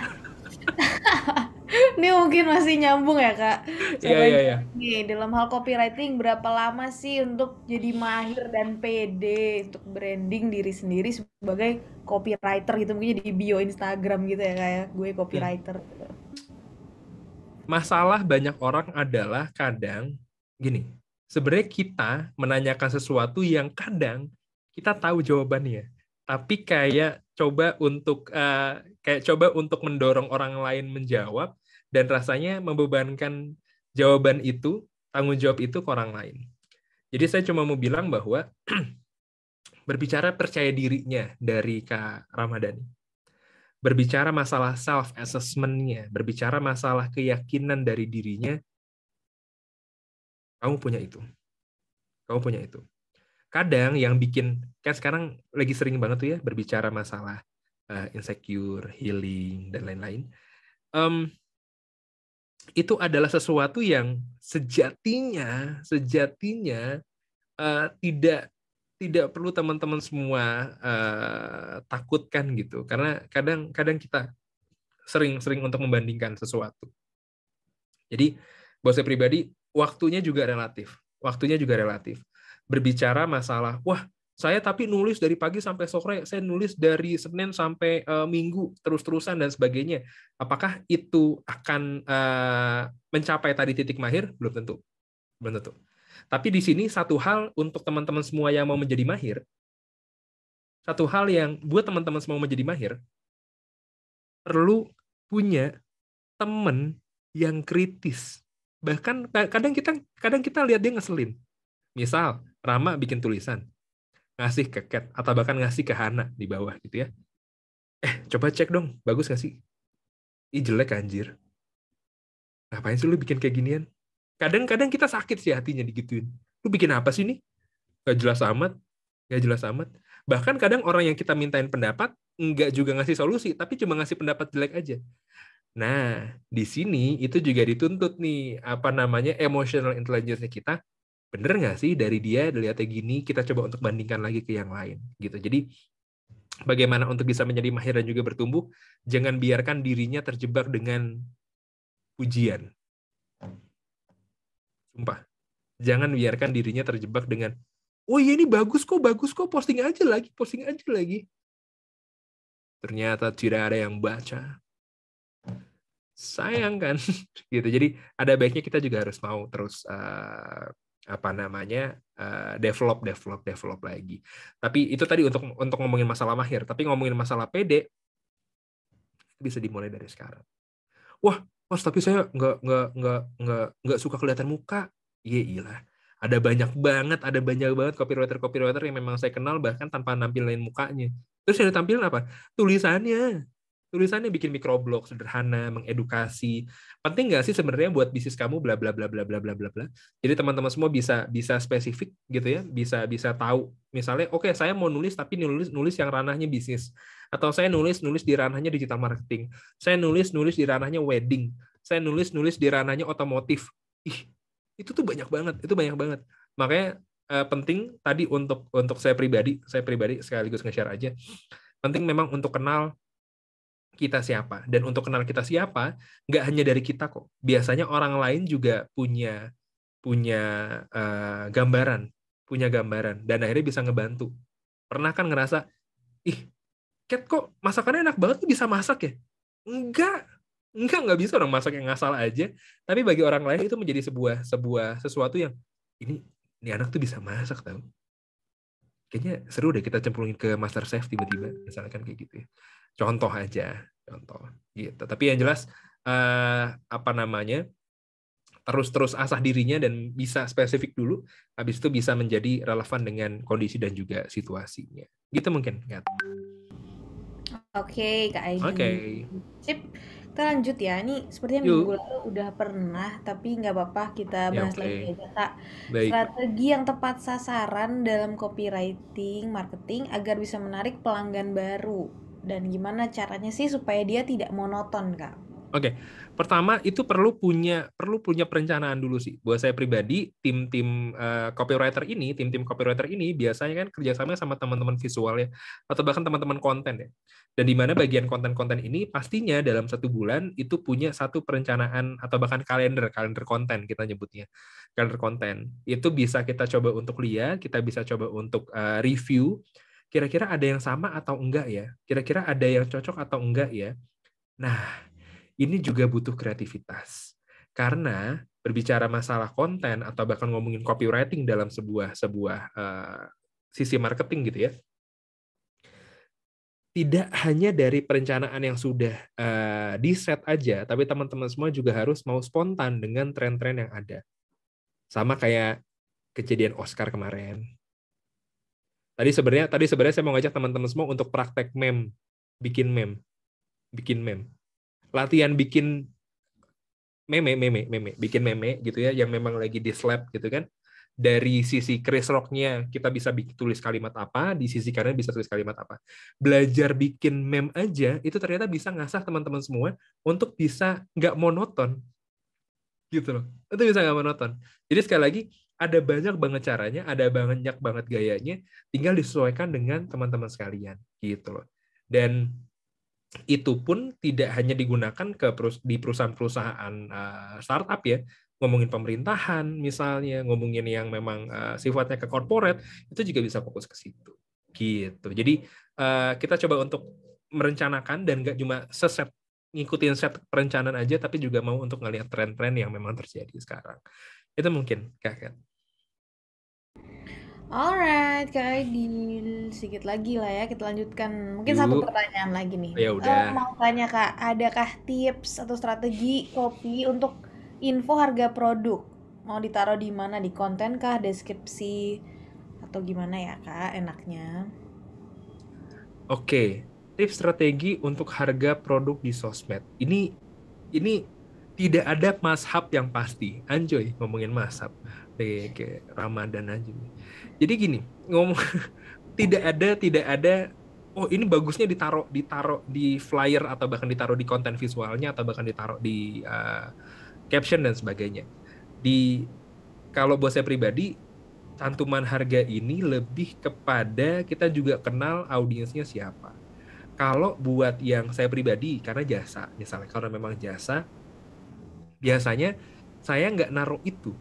Ini mungkin masih nyambung ya Kak. Saya Iya, iya, pengen iya. tanya nih, dalam hal copywriting berapa lama sih untuk jadi mahir dan pede untuk branding diri sendiri sebagai copywriter gitu, mungkin di bio Instagram gitu ya kayak gue Hmm. copywriter gitu. Masalah banyak orang adalah kadang, gini, sebenarnya kita menanyakan sesuatu yang kadang kita tahu jawabannya. Tapi kayak coba untuk mendorong orang lain menjawab dan rasanya membebankan jawaban itu, tanggung jawab itu ke orang lain. Jadi saya cuma mau bilang bahwa berbicara percaya dirinya dari Kak Ramadhani, berbicara masalah self-assessment-nya, berbicara masalah keyakinan dari dirinya, kamu punya itu. Kamu punya itu. Kadang yang bikin, kan sekarang lagi sering banget tuh ya berbicara masalah insecure, healing, dan lain-lain. Em, itu adalah sesuatu yang sejatinya tidak tidak perlu teman-teman semua takutkan gitu. Karena kadang kita sering untuk membandingkan sesuatu. Jadi buat saya pribadi waktunya juga relatif. Waktunya juga relatif. Berbicara masalah, wah saya tapi nulis dari pagi sampai sore, saya nulis dari Senin sampai Minggu terus-terusan dan sebagainya. Apakah itu akan mencapai tadi titik mahir? Belum tentu. Belum tentu. Tapi di sini satu hal untuk teman-teman semua yang mau menjadi mahir, satu hal yang buat teman-teman semua menjadi mahir, perlu punya teman yang kritis. Bahkan kadang kita lihat dia ngeselin. Misal, Rama bikin tulisan. ngasih ke Cat atau bahkan ngasih ke Hana di bawah gitu ya. Coba cek dong, bagus gak sih? Ih jelek anjir. Ngapain sih lu bikin kayak ginian? Kadang-kadang kita sakit sih hatinya digituin. Lu bikin apa sih nih? Gak jelas amat, gak jelas amat. Bahkan kadang orang yang kita mintain pendapat nggak juga ngasih solusi, tapi cuma ngasih pendapat jelek aja. Nah, di sini itu juga dituntut nih, apa namanya, emotional intelligence kita. Bener nggak sih dari dia, dilihatnya gini, kita coba untuk bandingkan lagi ke yang lain. Gitu. Jadi, bagaimana untuk bisa menjadi mahir dan juga bertumbuh, jangan biarkan dirinya terjebak dengan pujian. Sumpah. Jangan biarkan dirinya terjebak dengan, oh iya ini bagus kok, posting aja lagi. Ternyata tidak ada yang baca. Sayang kan? Gitu. Jadi ada baiknya kita juga harus mau terus apa namanya develop lagi. Tapi itu tadi untuk ngomongin masalah mahir. Tapi ngomongin masalah PD bisa dimulai dari sekarang. Wah, Mas, tapi saya nggak suka kelihatan muka. Iya, iyalah. Ada banyak banget copywriter yang memang saya kenal bahkan tanpa nampilin mukanya. Terus yang ditampilin apa? Tulisannya. Tulisannya bikin microblog sederhana, mengedukasi. Penting nggak sih sebenarnya buat bisnis kamu bla bla bla bla bla bla bla bla. Jadi teman-teman semua bisa spesifik gitu ya, bisa bisa tahu. Misalnya, oke, saya mau nulis tapi nulis yang ranahnya bisnis, atau saya nulis di ranahnya digital marketing. Saya nulis di ranahnya wedding. Saya nulis di ranahnya otomotif. Ih, itu tuh banyak banget, itu banyak banget. Makanya penting tadi untuk saya pribadi sekaligus nge-share aja. Penting memang untuk kenal kita siapa, dan untuk kenal kita siapa nggak hanya dari kita kok. Biasanya orang lain juga punya punya gambaran, dan akhirnya bisa ngebantu. Pernah kan ngerasa, ih, Cat kok masakannya enak banget, tuh bisa masak ya? Enggak bisa orang masak yang ngasal aja. Tapi bagi orang lain itu menjadi sebuah sesuatu yang ini anak tuh bisa masak tau. Kayaknya seru deh kita cemplungin ke MasterChef tiba-tiba, misalkan kayak gitu ya. Contoh aja, contoh gitu. Tapi yang jelas apa namanya? Terus asah dirinya dan bisa spesifik dulu, habis itu bisa menjadi relevan dengan kondisi dan juga situasinya. Gitu mungkin, Kat. Oke, Kak Oke. Aidi. Sip, kita lanjut ya. Ini sepertinya minggu Yuk. lalu udah pernah, tapi nggak apa-apa kita Ya, bahas lagi oke. aja, Kak. Baik. Strategi yang tepat sasaran dalam copywriting, marketing agar bisa menarik pelanggan baru. Dan gimana caranya sih supaya dia tidak monoton, Kak? Oke, pertama itu perlu punya perencanaan dulu sih. Buat saya pribadi, tim-tim copywriter ini biasanya kan kerjasama sama teman-teman visual ya, atau bahkan teman-teman konten ya. Dan di mana bagian konten-konten ini pastinya dalam 1 bulan itu punya satu perencanaan atau bahkan kalender konten kita nyebutnya. Kalender konten itu bisa kita coba untuk lihat, kita bisa coba untuk review. Kira-kira ada yang sama atau enggak ya? Kira-kira ada yang cocok atau enggak ya? Nah, ini juga butuh kreativitas. Karena berbicara masalah konten atau bahkan ngomongin copywriting dalam sebuah sebuah sisi marketing gitu ya, tidak hanya dari perencanaan yang sudah di-set aja, tapi teman-teman semua juga harus mau spontan dengan tren-tren yang ada. Sama kayak kejadian Oscar kemarin. Tadi sebenarnya saya mau ngajak teman-teman semua untuk praktek bikin meme. Latihan bikin bikin meme gitu ya, yang memang lagi di slap gitu kan. Dari sisi Chris Rock-nya kita bisa tulis kalimat apa, di sisi kanan bisa tulis kalimat apa. Belajar bikin meme aja itu ternyata bisa ngasah teman-teman semua untuk bisa nggak monoton gitu loh. Itu bisa nggak monoton. Jadi sekali lagi ada banyak banget caranya, ada banyak banget gayanya, tinggal disesuaikan dengan teman-teman sekalian gitu loh. Dan itu pun tidak hanya digunakan di perusahaan-perusahaan startup ya, ngomongin pemerintahan misalnya, ngomongin yang memang sifatnya ke corporate, itu juga bisa fokus ke situ gitu. Jadi kita coba untuk merencanakan dan nggak cuma ngikutin set perencanaan aja, tapi juga mau untuk ngelihat tren-tren yang memang terjadi sekarang. Itu mungkin Kak. Alright, Kak Aidil. Sedikit lagi lah ya, kita lanjutkan. Mungkin satu Yuk, pertanyaan lagi nih. ya udah. Mau tanya Kak, adakah tips atau strategi copy untuk info harga produk? Mau ditaruh di mana? Di konten kah? Deskripsi? atau gimana ya Kak enaknya? Oke, tips strategi untuk harga produk di sosmed. Ini tidak ada mazhab yang pasti. Anjoy ngomongin mazhab. Kayak Ramadan aja. Jadi gini, ngomong tidak ada oh ini bagusnya ditaruh ditaruh di flyer atau bahkan ditaruh di konten visualnya atau bahkan ditaruh di caption dan sebagainya. Di kalau buat saya pribadi cantuman harga ini lebih kepada kita juga kenal audiensnya siapa. Kalau buat yang saya pribadi, karena jasa, misalnya kalau memang jasa, biasanya saya nggak naruh itu,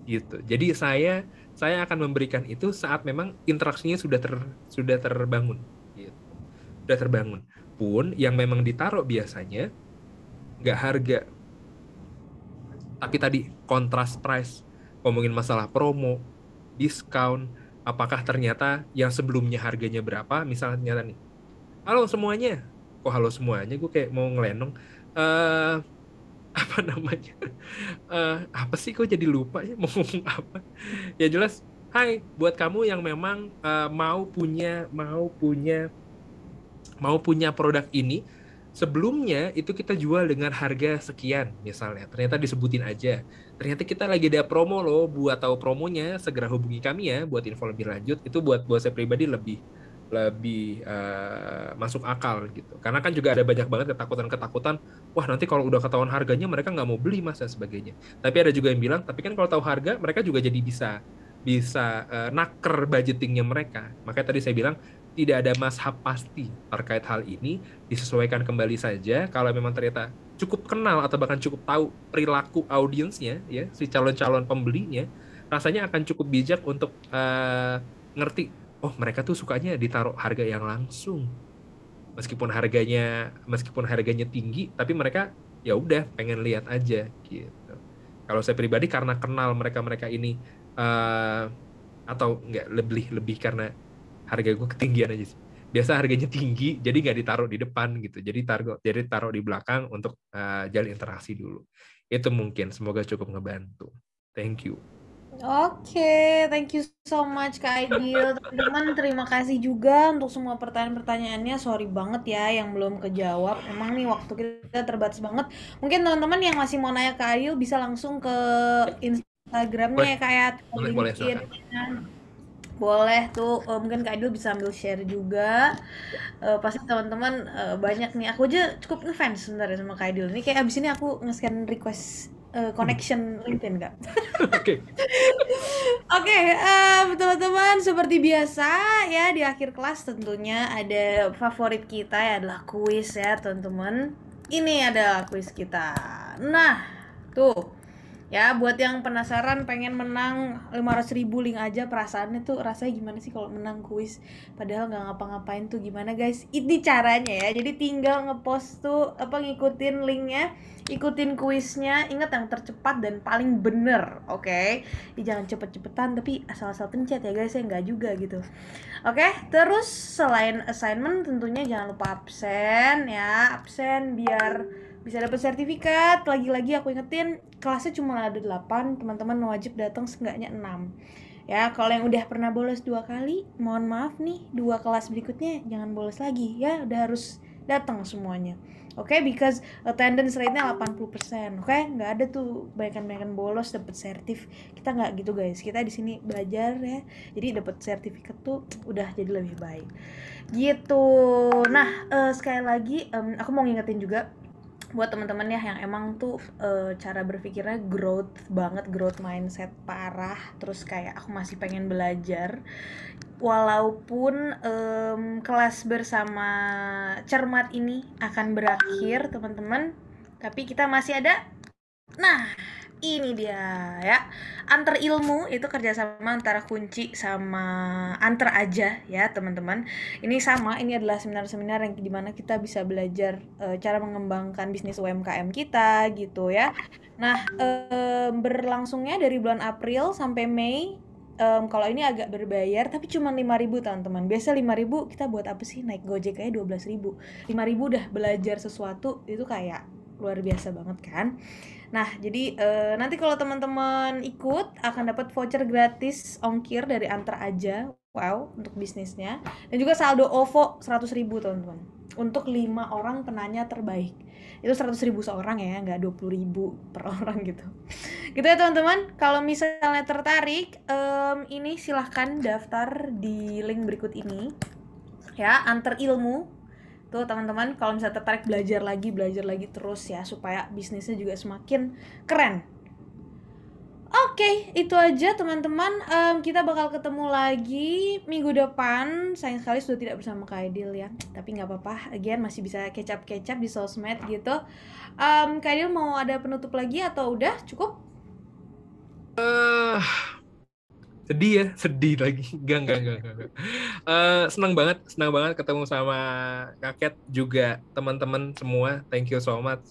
gitu. Jadi saya akan memberikan itu saat memang interaksinya sudah terbangun, gitu. Sudah terbangun. Pun yang memang ditaruh biasanya nggak harga, tapi tadi kontras price, ngomongin masalah promo, diskon, apakah ternyata yang sebelumnya harganya berapa, misalnya ternyata nih, halo semuanya, kok halo semuanya, gue kayak mau ngelenong, eh apa namanya, apa sih kok jadi lupa ya mau ngomong apa, ya jelas, hai buat kamu yang memang mau punya produk ini, sebelumnya itu kita jual dengan harga sekian misalnya, ternyata disebutin aja, ternyata kita lagi ada promo loh, buat tahu promonya segera hubungi kami ya buat info lebih lanjut. Itu buat saya pribadi lebih lebih masuk akal gitu, karena kan juga ada banyak banget ketakutan-ketakutan, wah nanti kalau udah ketahuan harganya mereka nggak mau beli mas dan sebagainya. Tapi ada juga yang bilang, tapi kan kalau tahu harga mereka juga jadi bisa bisa naker budgetingnya mereka. Makanya tadi saya bilang tidak ada mazhab pasti terkait hal ini, disesuaikan kembali saja. Kalau memang ternyata cukup kenal atau bahkan cukup tahu perilaku audiensnya, ya si calon-calon pembelinya, rasanya akan cukup bijak untuk ngerti, oh mereka tuh sukanya ditaruh harga yang langsung, meskipun harganya tinggi, tapi mereka ya udah pengen lihat aja gitu. Kalau saya pribadi karena kenal mereka-mereka ini, eh, atau nggak lebih lebih karena harga gue ketinggian aja sih. Biasa harganya tinggi, jadi nggak ditaruh di depan gitu. Jadi taruh di belakang untuk jalin interaksi dulu. Itu mungkin, semoga cukup ngebantu. Thank you. Oke, thank you so much Kak Aidil. Teman-teman, terima kasih juga untuk semua pertanyaan-pertanyaannya. Sorry banget ya yang belum kejawab. Emang nih waktu kita terbatas banget. Mungkin teman-teman yang masih mau nanya Kak Aidil bisa langsung ke Instagramnya Boleh, ya kayak boleh, boleh, LinkedIn. silakan. Boleh tuh, mungkin Kak Aidil bisa ambil share juga. Pasti teman-teman banyak nih. Aku aja cukup ngefans sebenarnya sama Kak Aidil. Ini kayak abis ini aku nge-scan request connection LinkedIn Kak. Oke. Oke, teman-teman seperti biasa ya di akhir kelas tentunya ada favorit kita ya adalah kuis ya teman-teman. Ini adalah kuis kita. Nah, tuh ya buat yang penasaran pengen menang 500.000 link aja, perasaannya tuh rasanya gimana sih kalau menang kuis padahal nggak ngapa-ngapain tuh gimana guys. Ini caranya ya, jadi tinggal ngepost tuh apa ngikutin linknya, ikutin kuisnya, ingat yang tercepat dan paling bener, oke? Jangan cepet-cepetan tapi asal-asal pencet ya guys, ya nggak juga gitu. Oke, terus selain assignment tentunya jangan lupa absen ya, absen biar bisa dapat sertifikat. Lagi-lagi aku ingetin kelasnya cuma ada 8, teman-teman wajib datang seenggaknya 6. Ya, kalau yang udah pernah bolos 2 kali, mohon maaf nih, 2 kelas berikutnya jangan bolos lagi ya, udah harus datang semuanya. Oke, because attendance rate-nya 80%. Oke, nggak ada tuh banyakan-banyakan bolos dapat sertif. Kita nggak gitu guys. Kita di sini belajar ya. Jadi dapat sertifikat tuh udah jadi lebih baik. Gitu. Nah, sekali lagi aku mau ngingetin juga buat teman-teman ya yang emang tuh cara berpikirnya growth banget, growth mindset parah, terus kayak aku masih pengen belajar walaupun kelas bersama cermat ini akan berakhir teman-teman, tapi kita masih ada. Nah, ini dia ya. Antar ilmu itu kerjasama antara kunci sama antar aja ya teman-teman. Ini sama, ini adalah seminar-seminar yang dimana kita bisa belajar cara mengembangkan bisnis UMKM kita gitu ya. Nah, berlangsungnya dari bulan April sampai Mei. Kalau ini agak berbayar tapi cuma 5.000 teman-teman. Biasa 5.000 kita buat apa sih, naik Gojek aja 12.000. 5.000 udah belajar sesuatu itu kayak luar biasa banget kan. Nah, jadi nanti kalau teman-teman ikut akan dapat voucher gratis ongkir dari Antar Aja. Wow, untuk bisnisnya. Dan juga saldo OVO 100.000 teman-teman. Untuk 5 orang penanya terbaik. Itu 100.000 seorang ya, nggak 20.000 per orang gitu. Gitu ya teman-teman. Kalau misalnya tertarik, ini silahkan daftar di link berikut ini. Ya, Antar Ilmu. Tuh teman-teman, kalau misalnya tertarik belajar lagi terus ya, supaya bisnisnya juga semakin keren. Oke, itu aja teman-teman. Kita bakal ketemu lagi minggu depan. Sayang sekali sudah tidak bersama Kak Aidil ya. Tapi nggak apa-apa. Again, masih bisa kecap-kecap di sosmed gitu. Kak Aidil mau ada penutup lagi atau udah cukup? Eh, sedih ya, sedih lagi. Enggak. Senang banget ketemu sama Kaket juga teman-teman semua. Thank you so much.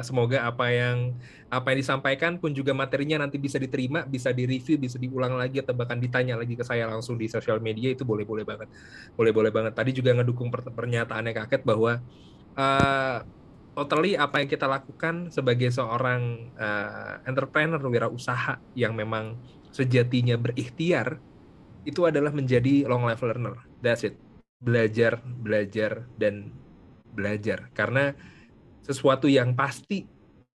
Semoga apa yang disampaikan pun juga materinya nanti bisa diterima, bisa direview, bisa diulang lagi atau bahkan ditanya lagi ke saya langsung di sosial media itu boleh-boleh banget. Boleh-boleh banget. Tadi juga ngedukung pernyataannya Kaket bahwa eh, totally apa yang kita lakukan sebagai seorang entrepreneur wirausaha yang memang sejatinya berikhtiar itu adalah menjadi long life learner. That's it. Belajar, belajar, dan belajar. Karena sesuatu yang pasti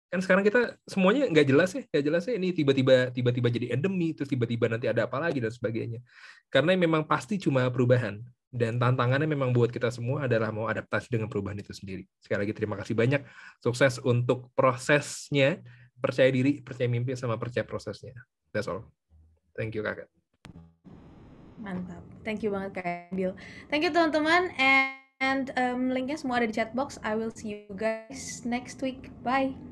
kan sekarang kita semuanya nggak jelas ya ini tiba-tiba jadi endemi, terus tiba-tiba nanti ada apa lagi dan sebagainya. Karena memang pasti cuma perubahan dan tantangannya memang buat kita semua adalah mau adaptasi dengan perubahan itu sendiri. Sekali lagi terima kasih banyak, sukses untuk prosesnya, percaya diri, percaya mimpi, sama percaya prosesnya. That's all. Thank you kakak. Mantap. Thank you banget Kak Aidil. Thank you teman-teman, and linknya semua ada di chat box. I will see you guys next week. Bye.